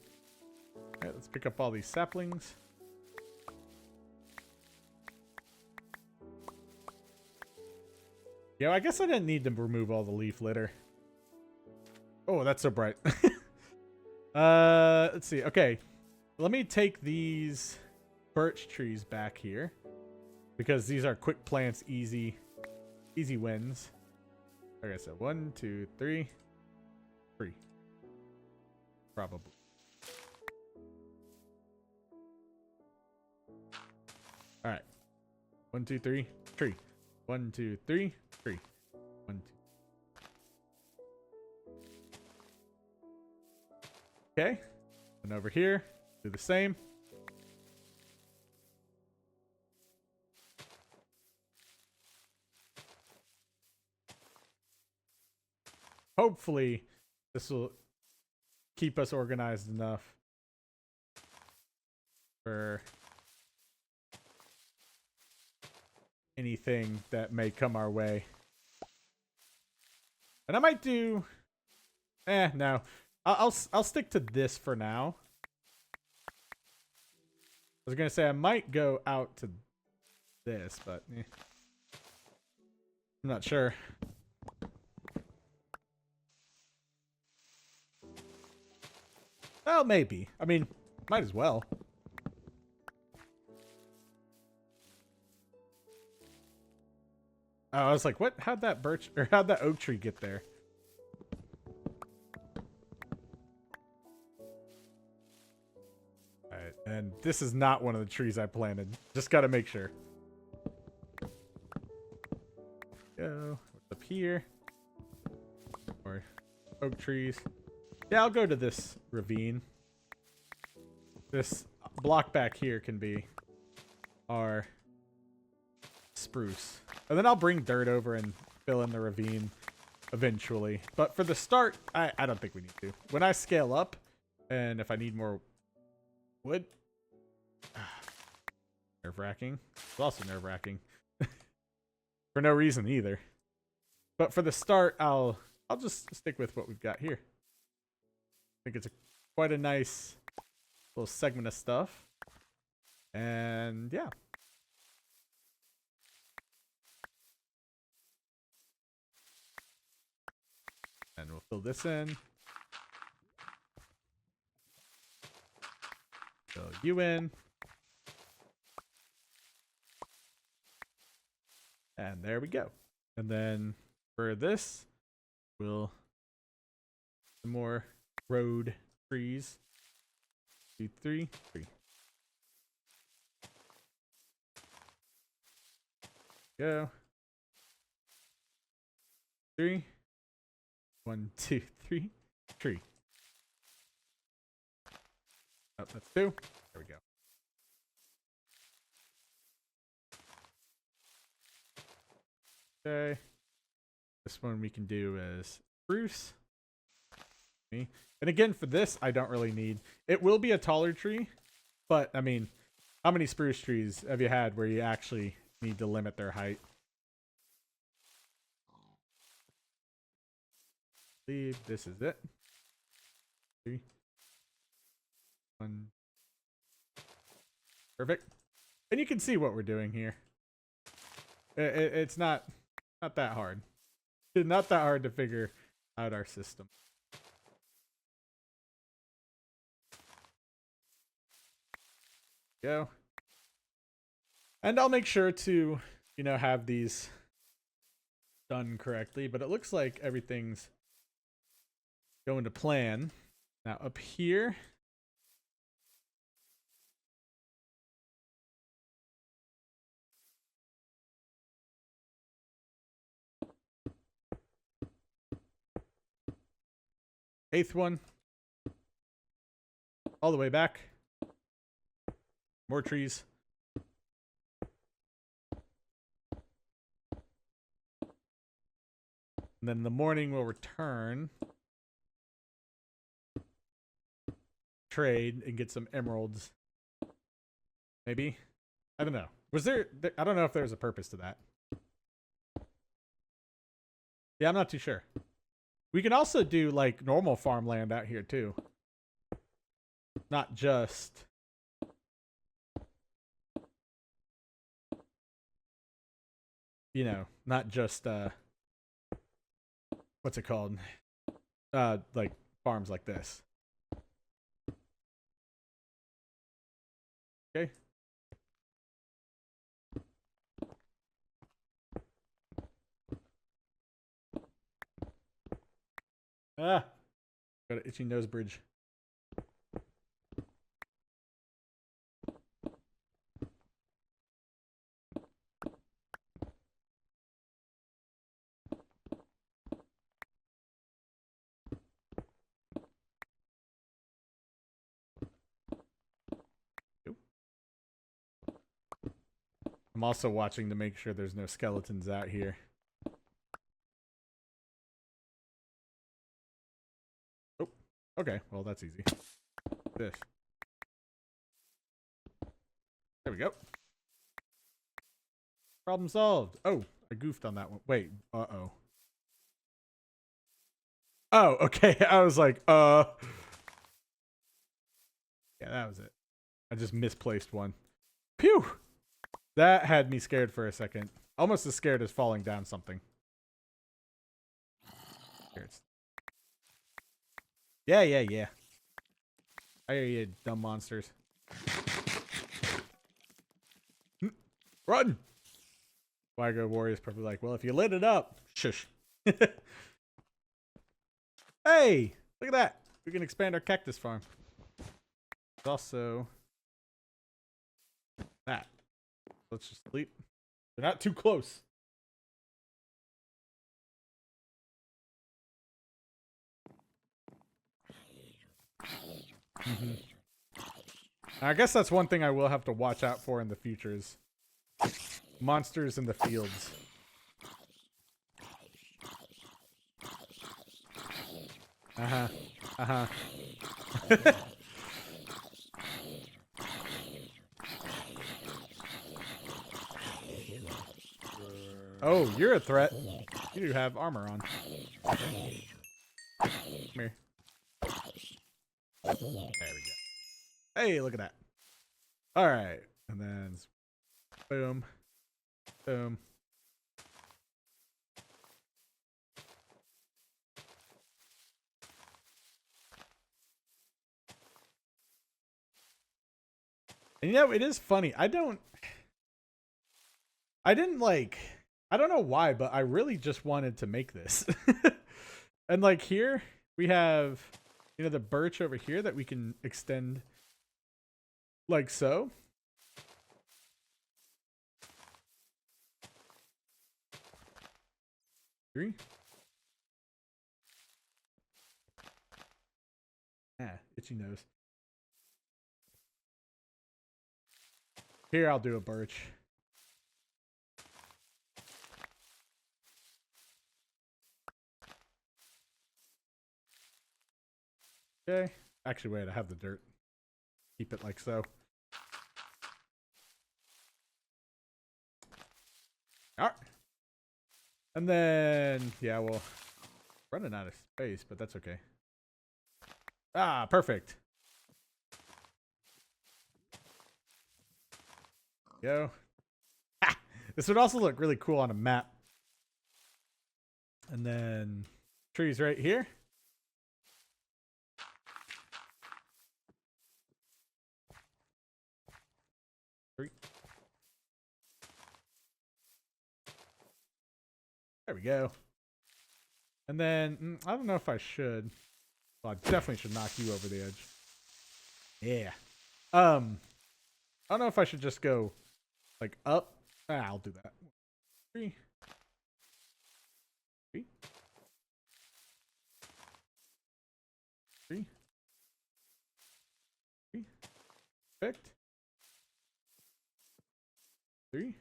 Alright, let's pick up all these saplings. Yeah, I guess I didn't need to remove all the leaf litter. Oh, that's so bright. Let's see. Okay, let me take these birch trees back here because these are quick plants, easy wins. Like I said, 1, 2, 3, 3, probably. All right, 1, 2, 3, tree. 1, 2, 3, tree. 1, 2. Okay, and over here, do the same. Hopefully, this will keep us organized enough for anything that may come our way. And I might do... no. I'll stick to this for now. I was going to say I might go out to this, but I'm not sure. Well, maybe. I mean, might as well. Oh, I was like, what? How'd that oak tree get there? Alright, and this is not one of the trees I planted. Just gotta make sure. Go. What's up here? More oak trees. Yeah, I'll go to this ravine. This block back here can be our spruce. And then I'll bring dirt over and fill in the ravine eventually. But for the start, I don't think we need to. When I scale up, and if I need more wood... Nerve-wracking. It's also nerve-wracking. For no reason either. But for the start, I'll just stick with what we've got here. I think it's quite a nice little segment of stuff. And yeah. And we'll fill this in. Fill you in. And there we go. And then for this, we'll some more road trees. 2, 3, 3. Go. 3. 1, 2, 3. Tree. Oh, that's 2. There we go. Okay. This one we can do as spruce. And again, for this, I don't really need... It will be a taller tree, but, I mean, how many spruce trees have you had where you actually need to limit their height? I believe this is it. 3. 1. Perfect. And you can see what we're doing here. It's not that hard. It's not that hard to figure out our system. Go. And I'll make sure to, have these done correctly, but it looks like everything's going to plan. Now up here, eighth one, all the way back. More trees. And then in the morning we'll return, trade, and get some emeralds. Maybe? I don't know. Was there? I don't know if there's a purpose to that. Yeah, I'm not too sure. We can also do like normal farmland out here too. Not just. You know, not just what's it called? Like farms like this. Okay. Ah, got an itchy nose bridge. I'm also watching to make sure there's no skeletons out here. Oh, okay. Well, that's easy. This. There we go. Problem solved. Oh, I goofed on that one. Wait. Uh-oh. Oh, okay. I was like, Yeah, that was it. I just misplaced one. Pew! That had me scared for a second. Almost as scared as falling down something. Yeah. I hear you, dumb monsters. Run! Waggo Warrior's probably like, well, if you lit it up, shush. Hey! Look at that! We can expand our cactus farm. There's also that. Let's just sleep. They're not too close. I guess that's one thing I will have to watch out for in the future is monsters in the fields. Oh, you're a threat. You do have armor on. Come here. There we go. Hey, look at that. All right. And then boom. Boom. And you know, it is funny. I don't know why, but I really just wanted to make this. And like here we have, you know, the birch over here that we can extend like so. Three. Itchy nose. Here, I'll do a birch. Okay. Actually, wait, I have the dirt. Keep it like so. All right. And then, yeah, well, running out of space, but that's okay. Ah, perfect. Go. Ah, this would also look really cool on a map. And then trees right here. Three. There we go. And then, I don't know if I should. Well, I definitely should knock you over the edge. Yeah. I don't know if I should just go like up. I'll do that. Three. Three. Three. Three. Perfect. Three.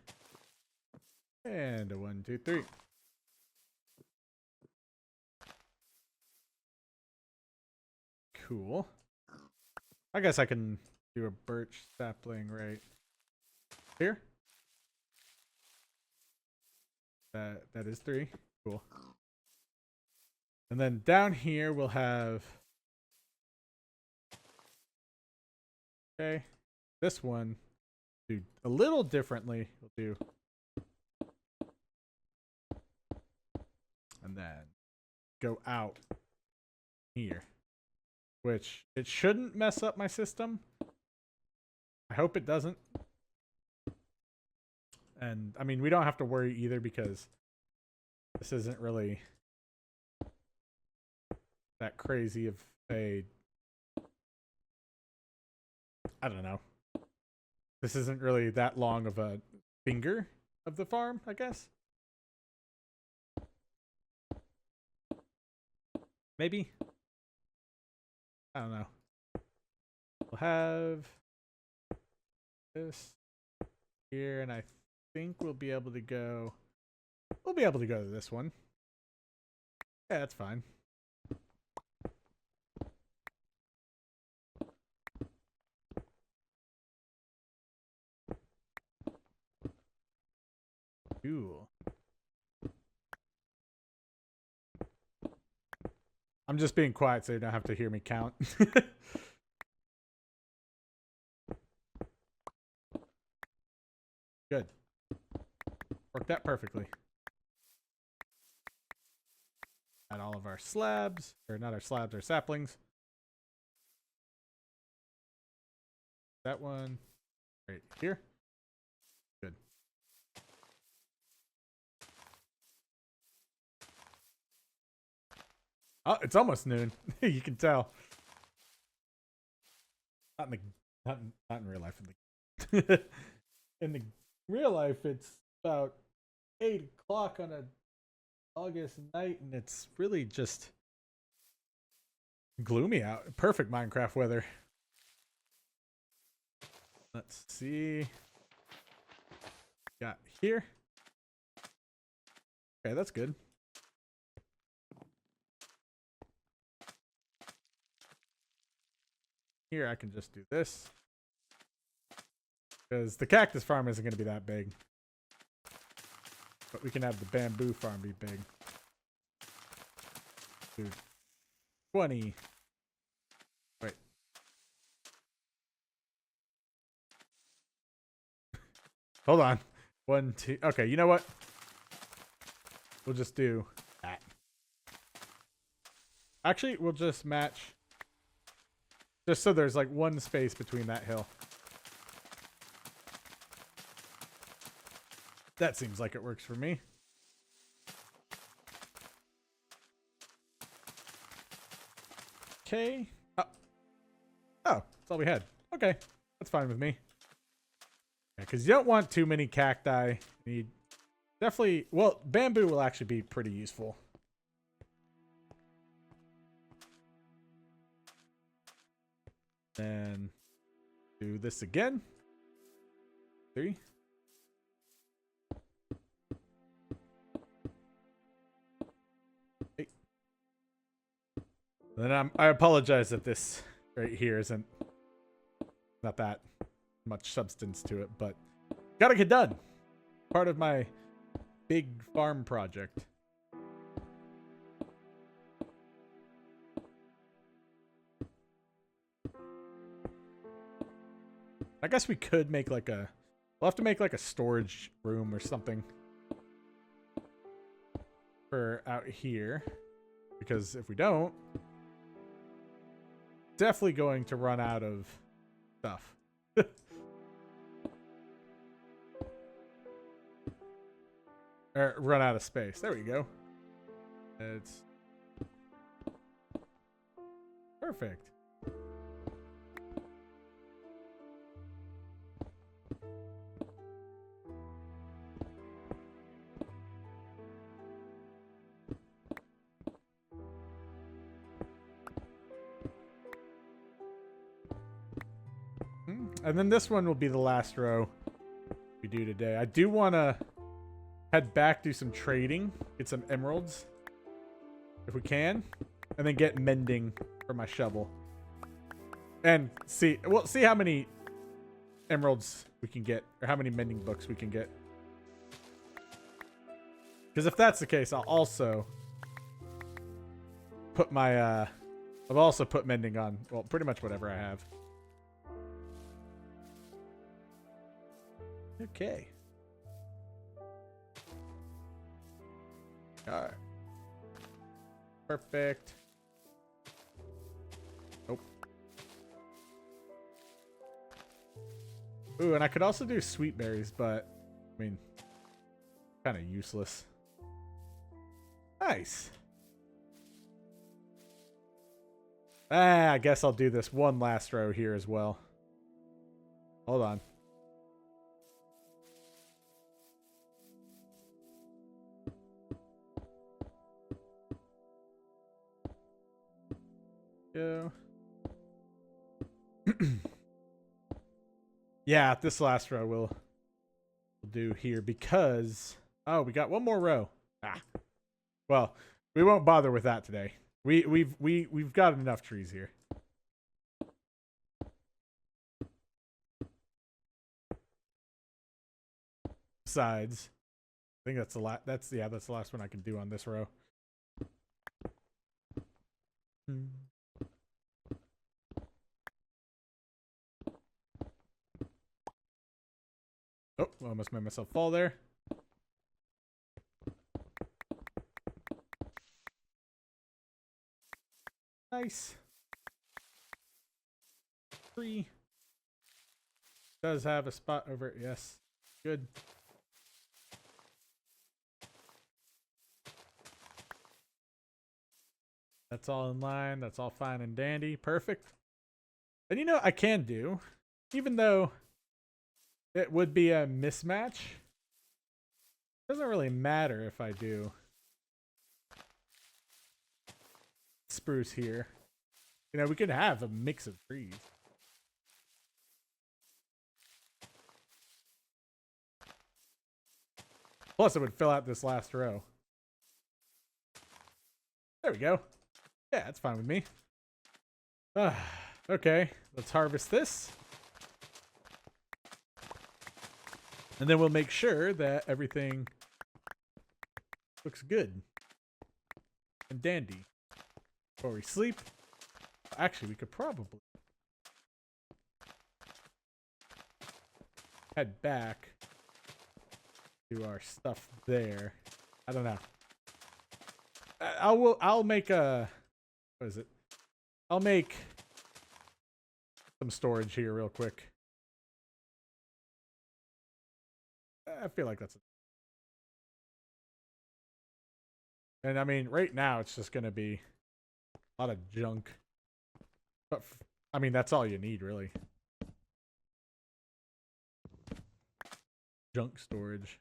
And a 1, 2, 3. Cool. I guess I can do a birch sapling right here. That is 3. Cool. And then down here we'll have. Okay. This one do a little differently. We'll do. And then go out here. Which it shouldn't mess up my system. I hope it doesn't. And I mean, we don't have to worry either because this isn't really that crazy of a, I don't know. This isn't really that long of a finger of the farm, I guess. Maybe. I don't know. We'll have this here, and I think we'll be able to go. We'll be able to go to this one. Yeah, that's fine. Cool. I'm just being quiet so you don't have to hear me count. Good. Worked that perfectly. Add all of our slabs, or not our slabs, our saplings. That one right here. Good. Oh, it's almost noon. You can tell. Not in real life. In the real life, it's about 8 o'clock on a August night, and it's really just gloomy out. Perfect Minecraft weather. Let's see. Got here. Okay, that's good. Here I can just do this. Because the cactus farm isn't going to be that big. But we can have the bamboo farm be big. Dude. 20. Wait. Hold on. 1, 2. Okay, you know what? We'll just do that. Actually, we'll just match. Just so there's like one space between that hill. That seems like it works for me. Okay. Oh, that's all we had. Okay, that's fine with me. Yeah, because you don't want too many cacti. You need definitely. Well, bamboo will actually be pretty useful. And do this again. 3. Then I apologize that this right here isn't not that much substance to it, but gotta get done. Part of my big farm project. I guess we could make like a. We'll have to make like a storage room or something for out here, because if we don't. Definitely going to run out of stuff. Or run out of space. There we go. It's perfect. And then this one will be the last row we do today. I do want to head back, do some trading, get some emeralds if we can, and then get mending for my shovel. And see, we'll see how many emeralds we can get, or how many mending books we can get. Because if that's the case, I'll also put my, I've also put mending on, well, pretty much whatever I have. Okay. All right. Perfect. Nope. Ooh, and I could also do sweet berries, but, I mean, kind of useless. Nice. I guess I'll do this one last row here as well. Hold on. Go. Yeah, this last row we'll do here because we got one more row. Well, we won't bother with that today. We've got enough trees here. Besides, I think that's the last. That's the last one I can do on this row. Oh, I almost made myself fall there. Nice. Tree. Does have a spot over it. Yes. Good. That's all in line. That's all fine and dandy. Perfect. And you know what I can do, even though it would be a mismatch, doesn't really matter if I do spruce here. You know, we could have a mix of trees. Plus, it would fill out this last row. There we go. Yeah, that's fine with me. Okay, let's harvest this. And then we'll make sure that everything looks good and dandy before we sleep. Actually, we could probably head back to our stuff there. I don't know. I'll make a, what is it? I'll make some storage here real quick. I feel like that's it. And I mean, right now it's just going to be a lot of junk. But I mean, that's all you need, really. Junk storage.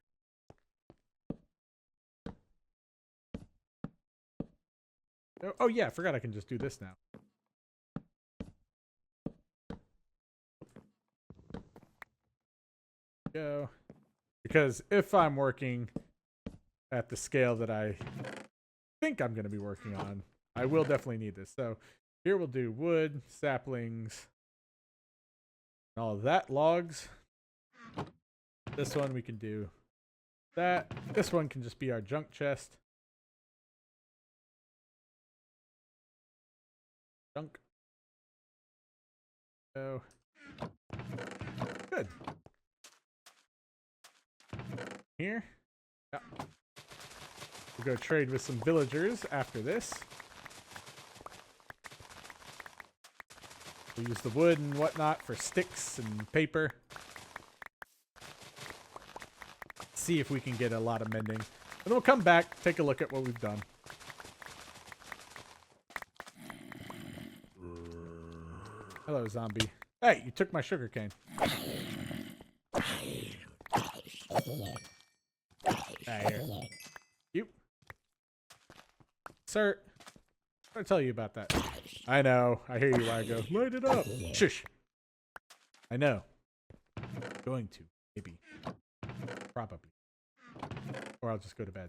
Oh yeah, I forgot I can just do this now. Go. Because if I'm working at the scale that I think I'm going to be working on, I will definitely need this. So here we'll do wood, saplings, and all of that, logs. This one we can do that. This one can just be our junk chest. Junk. So good. Here. Yeah. We'll go trade with some villagers after this. We'll use the wood and whatnot for sticks and paper. See if we can get a lot of mending. And then we'll come back, take a look at what we've done. Hello, zombie. Hey, you took my sugar cane. Here. You. Sir, I'm going to tell you about that. I know. I hear you, Largo. Light it up. Shush. I know. I'm going to. Maybe. Probably. Or I'll just go to bed.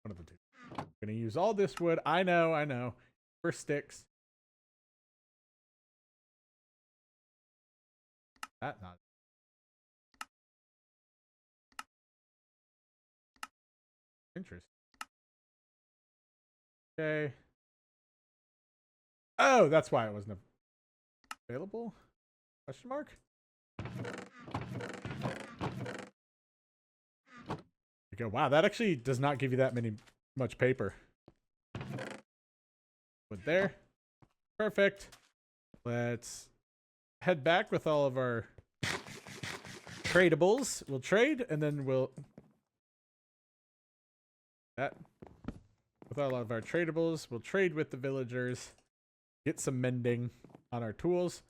One of the two. I'm going to use all this wood. I know. For sticks. That not. Interesting. Okay. Oh, that's why it wasn't available? Question mark? Go. Wow, that actually does not give you that much paper. Put there. Perfect. Let's head back with all of our tradables. We'll trade, and then we'll... That. With all of our tradables, we'll trade with the villagers. Get some mending on our tools.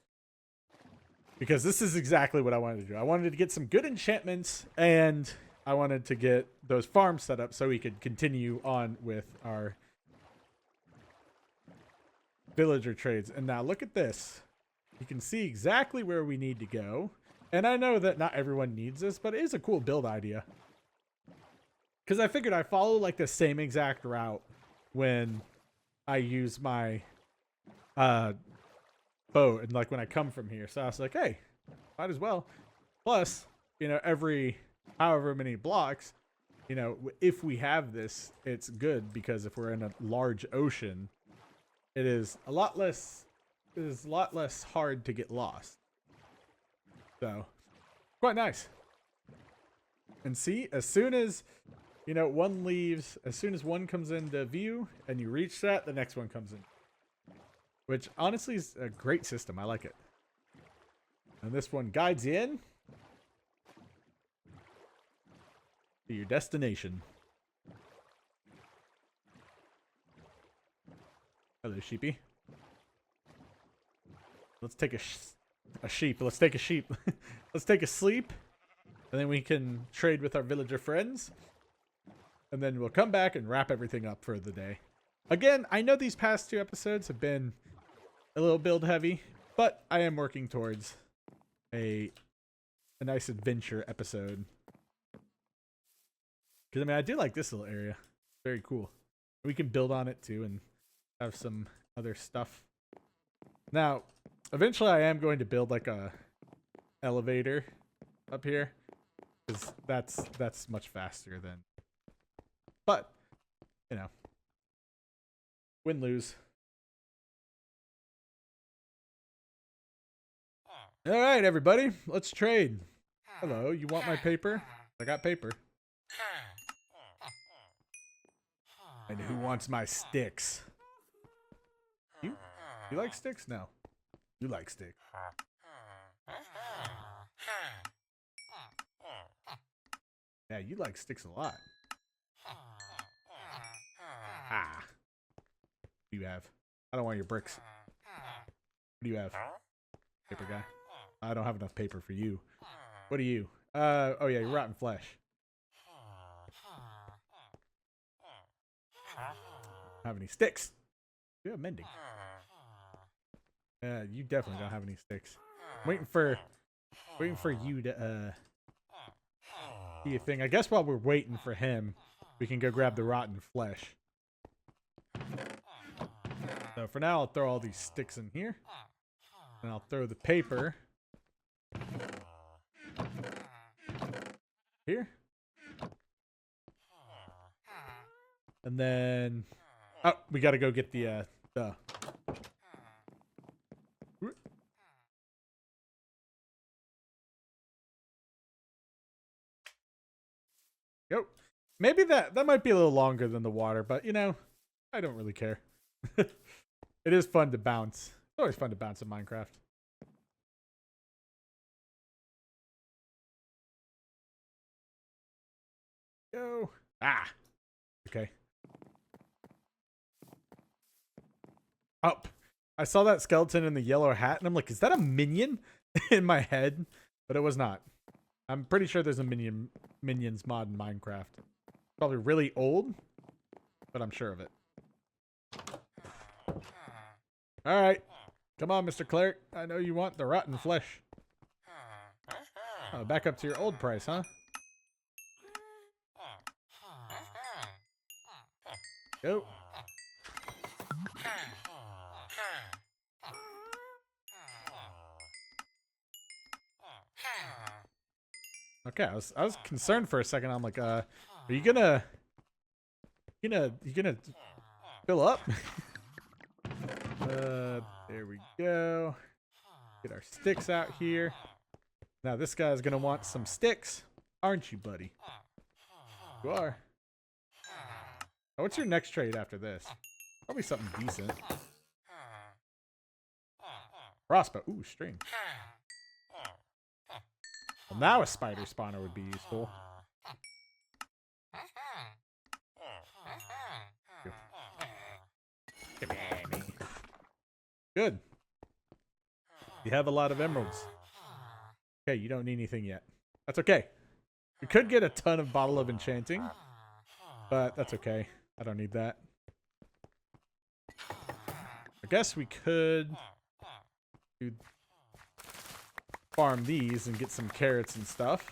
Because this is exactly what I wanted to do. I wanted to get some good enchantments, and I wanted to get those farms set up so we could continue on with our villager trades. And now look at this. You can see exactly where we need to go. And I know that not everyone needs this, but it is a cool build idea. Because I figured I follow like the same exact route when I use my boat and like when I come from here. So I was like, hey, might as well. Plus, you know, every however many blocks, you know, if we have this, it's good because if we're in a large ocean, it is a lot less hard to get lost. So, quite nice. And see, as soon as, you know, one leaves, as soon as one comes into view and you reach that, the next one comes in. Which honestly is a great system. I like it. And this one guides you in to your destination. Hello, sheepy. Let's take a sheep. Let's take a sheep. Let's take a sleep. And then we can trade with our villager friends. And then we'll come back and wrap everything up for the day. Again, I know these past 2 episodes have been a little build heavy, but I am working towards a nice adventure episode. Because, I mean, I do like this little area. Very cool. We can build on it, too, and have some other stuff. Now, eventually I am going to build, like, a elevator up here. Because that's much faster than... But, you know. Win-lose. Alright, everybody. Let's trade. Hello, you want my paper? I got paper. And who wants my sticks? You? You like sticks? No. You like sticks. Yeah, you like sticks a lot. Ah. What do you have? I don't want your bricks. What do you have? Paper guy. I don't have enough paper for you. What are you? Oh yeah, you're rotten flesh. Don't have any sticks. You have mending. You definitely don't have any sticks. Waiting for you to see a thing. I guess while we're waiting for him, we can go grab the rotten flesh. So for now, I'll throw all these sticks in here. And I'll throw the paper here. And then... Oh, we gotta go get the... Yo. Maybe that might be a little longer than the water, but, you know, I don't really care. It is fun to bounce. It's always fun to bounce in Minecraft. Go. Ah. Okay. Up. I saw that skeleton in the yellow hat, and I'm like, is that a minion in my head? But it was not. I'm pretty sure there's a minions mod in Minecraft. Probably really old, but I'm sure of it. All right. Come on, Mr. Cleric. I know you want the rotten flesh. Oh, back up to your old price, huh? Go. Okay, I was concerned for a second. I'm like, are you gonna You gonna fill up? There we go. Get our sticks out here. Now this guy's gonna want some sticks, aren't you, buddy? You are. Oh, what's your next trade after this? Probably something decent. Crossbow. Ooh, string. Well, now a spider spawner would be useful. Good. You have a lot of emeralds. Okay, you don't need anything yet. That's okay. We could get a ton of bottle of enchanting, but that's okay. I don't need that. I guess we could farm these and get some carrots and stuff.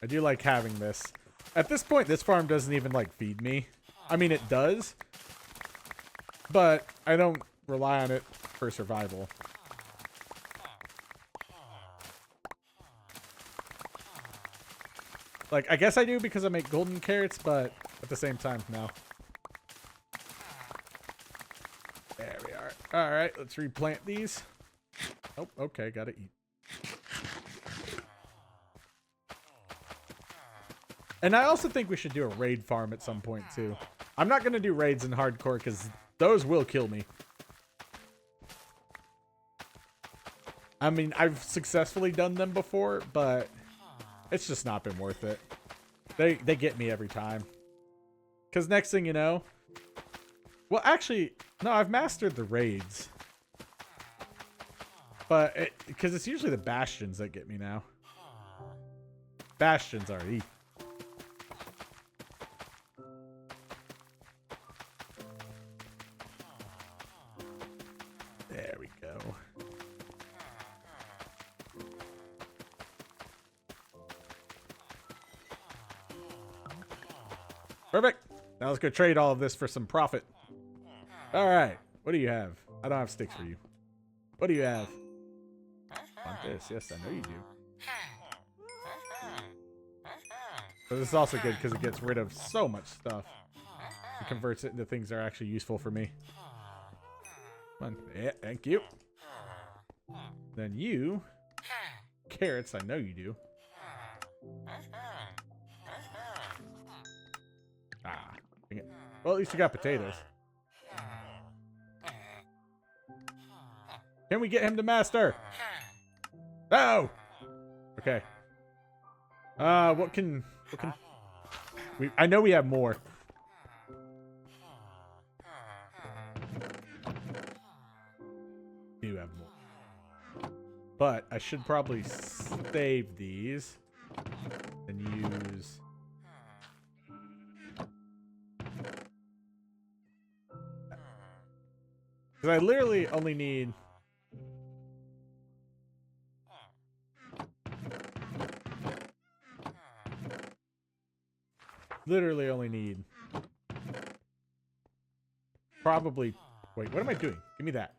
I do like having this. At this point, this farm doesn't even like feed me. I mean, it does, but I don't rely on it for survival. Like, I guess I do because I make golden carrots, but at the same time, no. There we are. All right, let's replant these. Oh, okay, gotta eat. And I also think we should do a raid farm at some point, too. I'm not going to do raids in hardcore because those will kill me. I mean, I've successfully done them before, but it's just not been worth it. They get me every time. Because next thing you know... Well, actually, no, I've mastered the raids. But, because it's usually the bastions that get me now. Bastions are easy. There we go. Perfect. Now let's go trade all of this for some profit. All right. What do you have? I don't have sticks for you. What do you have? Want this? Yes, I know you do. But this is also good because it gets rid of so much stuff. It converts it into things that are actually useful for me. Come on. Yeah, thank you. Then you... Carrots, I know you do. Ah, dang it. Well, at least you got potatoes. Can we get him to master? No! Okay. What can I know we have more. We do have more. But I should probably save these and use... Because I literally only need... Literally only need... Probably... Wait, what am I doing? Give me that.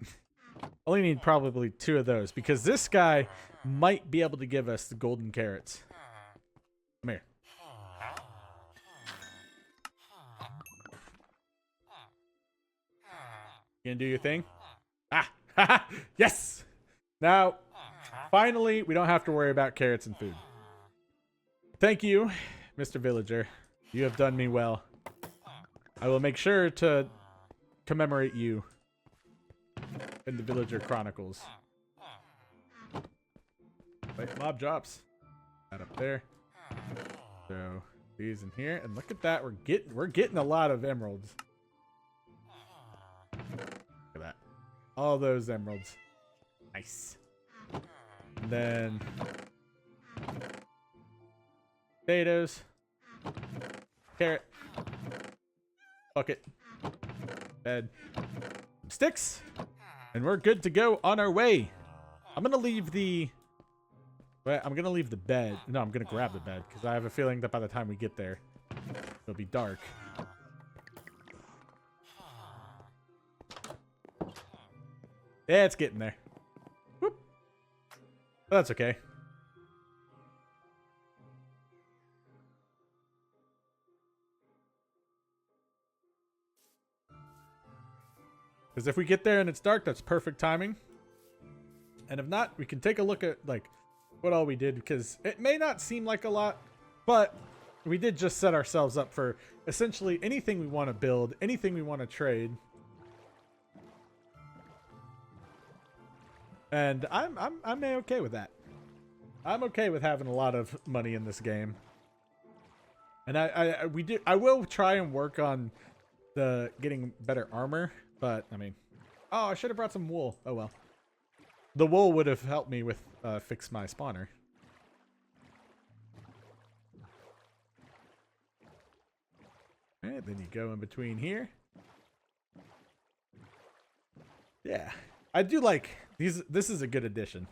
Only need probably 2 of those. Because this guy might be able to give us the golden carrots. Come here. You gonna do your thing? Ah! Yes! Now, finally, we don't have to worry about carrots and food. Thank you, Mr. Villager. You have done me well. I will make sure to commemorate you in the Villager Chronicles. Wait, mob drops. That up there. So these in here, and look at that. We're getting a lot of emeralds. Look at that. All those emeralds. Nice. And then potatoes. Carrot. Bucket. Bed. Sticks. And we're good to go on our way. I'm gonna leave the... Well, I'm gonna leave the bed. No, I'm gonna grab the bed because I have a feeling that by the time we get there, it'll be dark. Yeah, it's getting there. Whoop. But that's okay. Because if we get there and it's dark, that's perfect timing. And if not, we can take a look at like what all we did, because it may not seem like a lot, but we did just set ourselves up for essentially anything we want to build, anything we want to trade. And I'm okay with that. I'm okay with having a lot of money in this game. And I will try and work on the getting better armor, but I mean, oh, I should have brought some wool. Oh well. The wool would have helped me with fix my spawner. And then you go in between here. Yeah. I do like these. This is a good addition.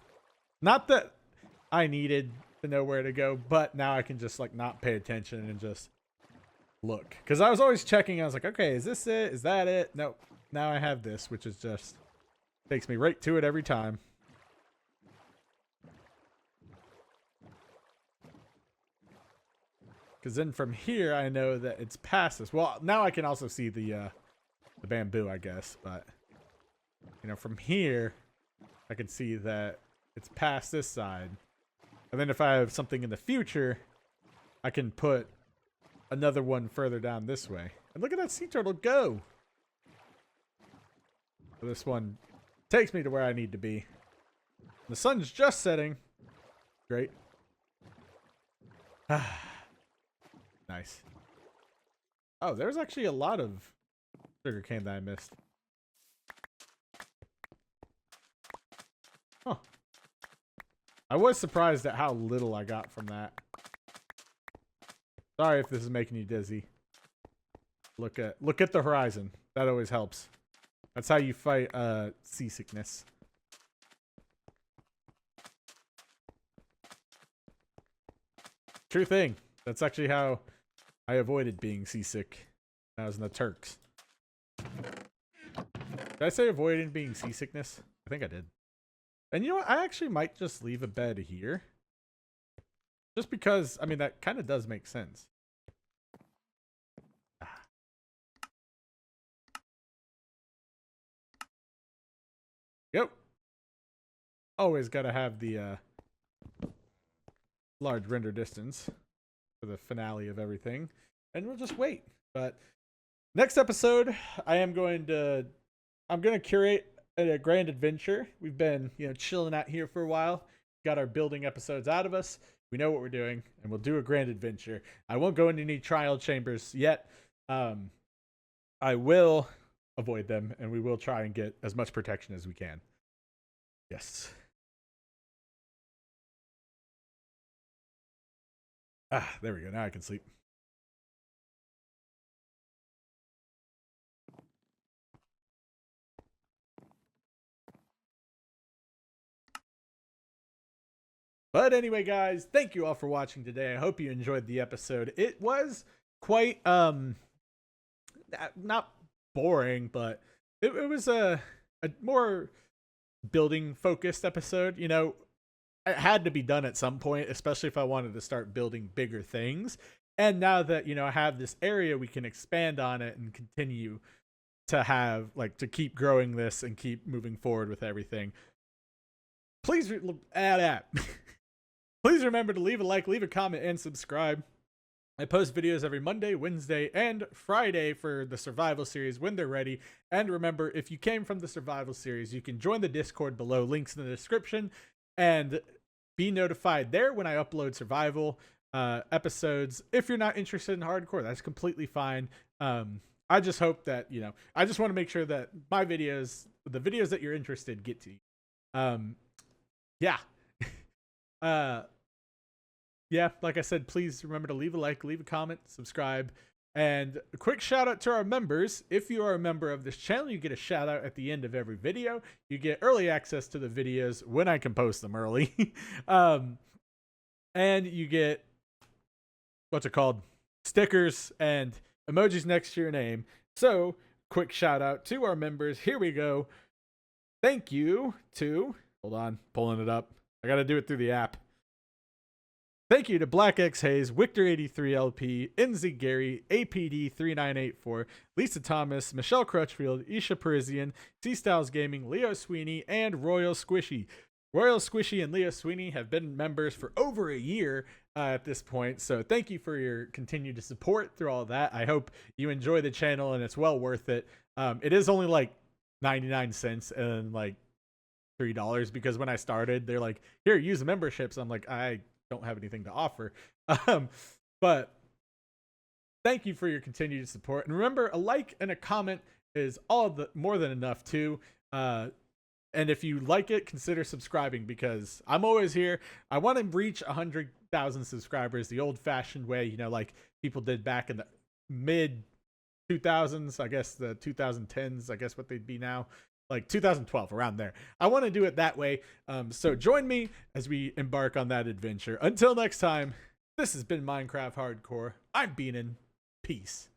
Not that I needed to know where to go, but now I can just like not pay attention and just look. Because I was always checking. I was like, okay, is this it? Is that it? Nope. Now I have this, which is just takes me right to it every time. Because then from here, I know that it's past this. Well, now I can also see the bamboo, I guess. But, you know, from here, I can see that it's past this side. And then if I have something in the future, I can put another one further down this way. And look at that sea turtle go! So this one takes me to where I need to be. The sun's just setting. Great. Nice. Oh, there's actually a lot of sugarcane that I missed. Huh. I was surprised at how little I got from that. Sorry if this is making you dizzy. Look at the horizon. That always helps. That's how you fight seasickness. True thing. That's actually how I avoided being seasick when I was in the Turks. Did I say avoiding being seasickness? I think I did. And you know what? I actually might just leave a bed here. Just because, I mean, that kind of does make sense. Yep. Always got to have the large render distance for the finale of everything. And we'll just wait. But next episode, I'm going to curate a grand adventure. We've been, you know, chilling out here for a while. Got our building episodes out of us. We know what we're doing, and we'll do a grand adventure. I won't go into any trial chambers yet. I will avoid them, and we will try and get as much protection as we can. Yes. There we go. Now I can sleep. But anyway, guys, thank you all for watching today. I hope you enjoyed the episode. It was quite not boring, but it was a more building focused episode. You know, it had to be done at some point, especially if I wanted to start building bigger things. And now that, you know, I have this area, we can expand on it and continue to have, like, to keep growing this and keep moving forward with everything. Please please remember to leave a like, leave a comment, and subscribe. I post videos every Monday, Wednesday, and Friday for the survival series when they're ready. And remember, if you came from the survival series, you can join the Discord below, links in the description, and be notified there when I upload survival episodes. If you're not interested in hardcore, that's completely fine. I just hope that, you know, I just want to make sure that my videos, the videos that you're interested, get to you. Yeah. Yeah, like I said, please remember to leave a like, leave a comment, subscribe, and a quick shout out to our members. If you are a member of this channel, you get a shout out at the end of every video. You get early access to the videos when I can post them early. And you get, what's it called? Stickers and emojis next to your name. So, quick shout out to our members. Here we go. Thank you to, hold on, pulling it up. I got to do it through the app. Thank you to Black X Hayes, Victor83LP, NZ Gary, APD3984, Lisa Thomas, Michelle Crutchfield, Isha Parisian, C Styles Gaming, Leo Sweeney, and Royal Squishy. Royal Squishy and Leo Sweeney have been members for over a year at this point, so thank you for your continued support through all that. I hope you enjoy the channel and it's well worth it. It is only like 99 cents and like $3 because when I started, they're like, here, use the memberships. I'm like, I don't have anything to offer. But thank you for your continued support. And remember, a like and a comment is more than enough too. And if you like it, consider subscribing because I'm always here. I want to reach 100,000 subscribers the old-fashioned way, you know, like people did back in the mid 2000s, I guess the 2010s, I guess what they'd be now. Like 2012, around there. I want to do it that way. So join me as we embark on that adventure. Until next time, this has been Minecraft Hardcore. I'm Beanin. Peace.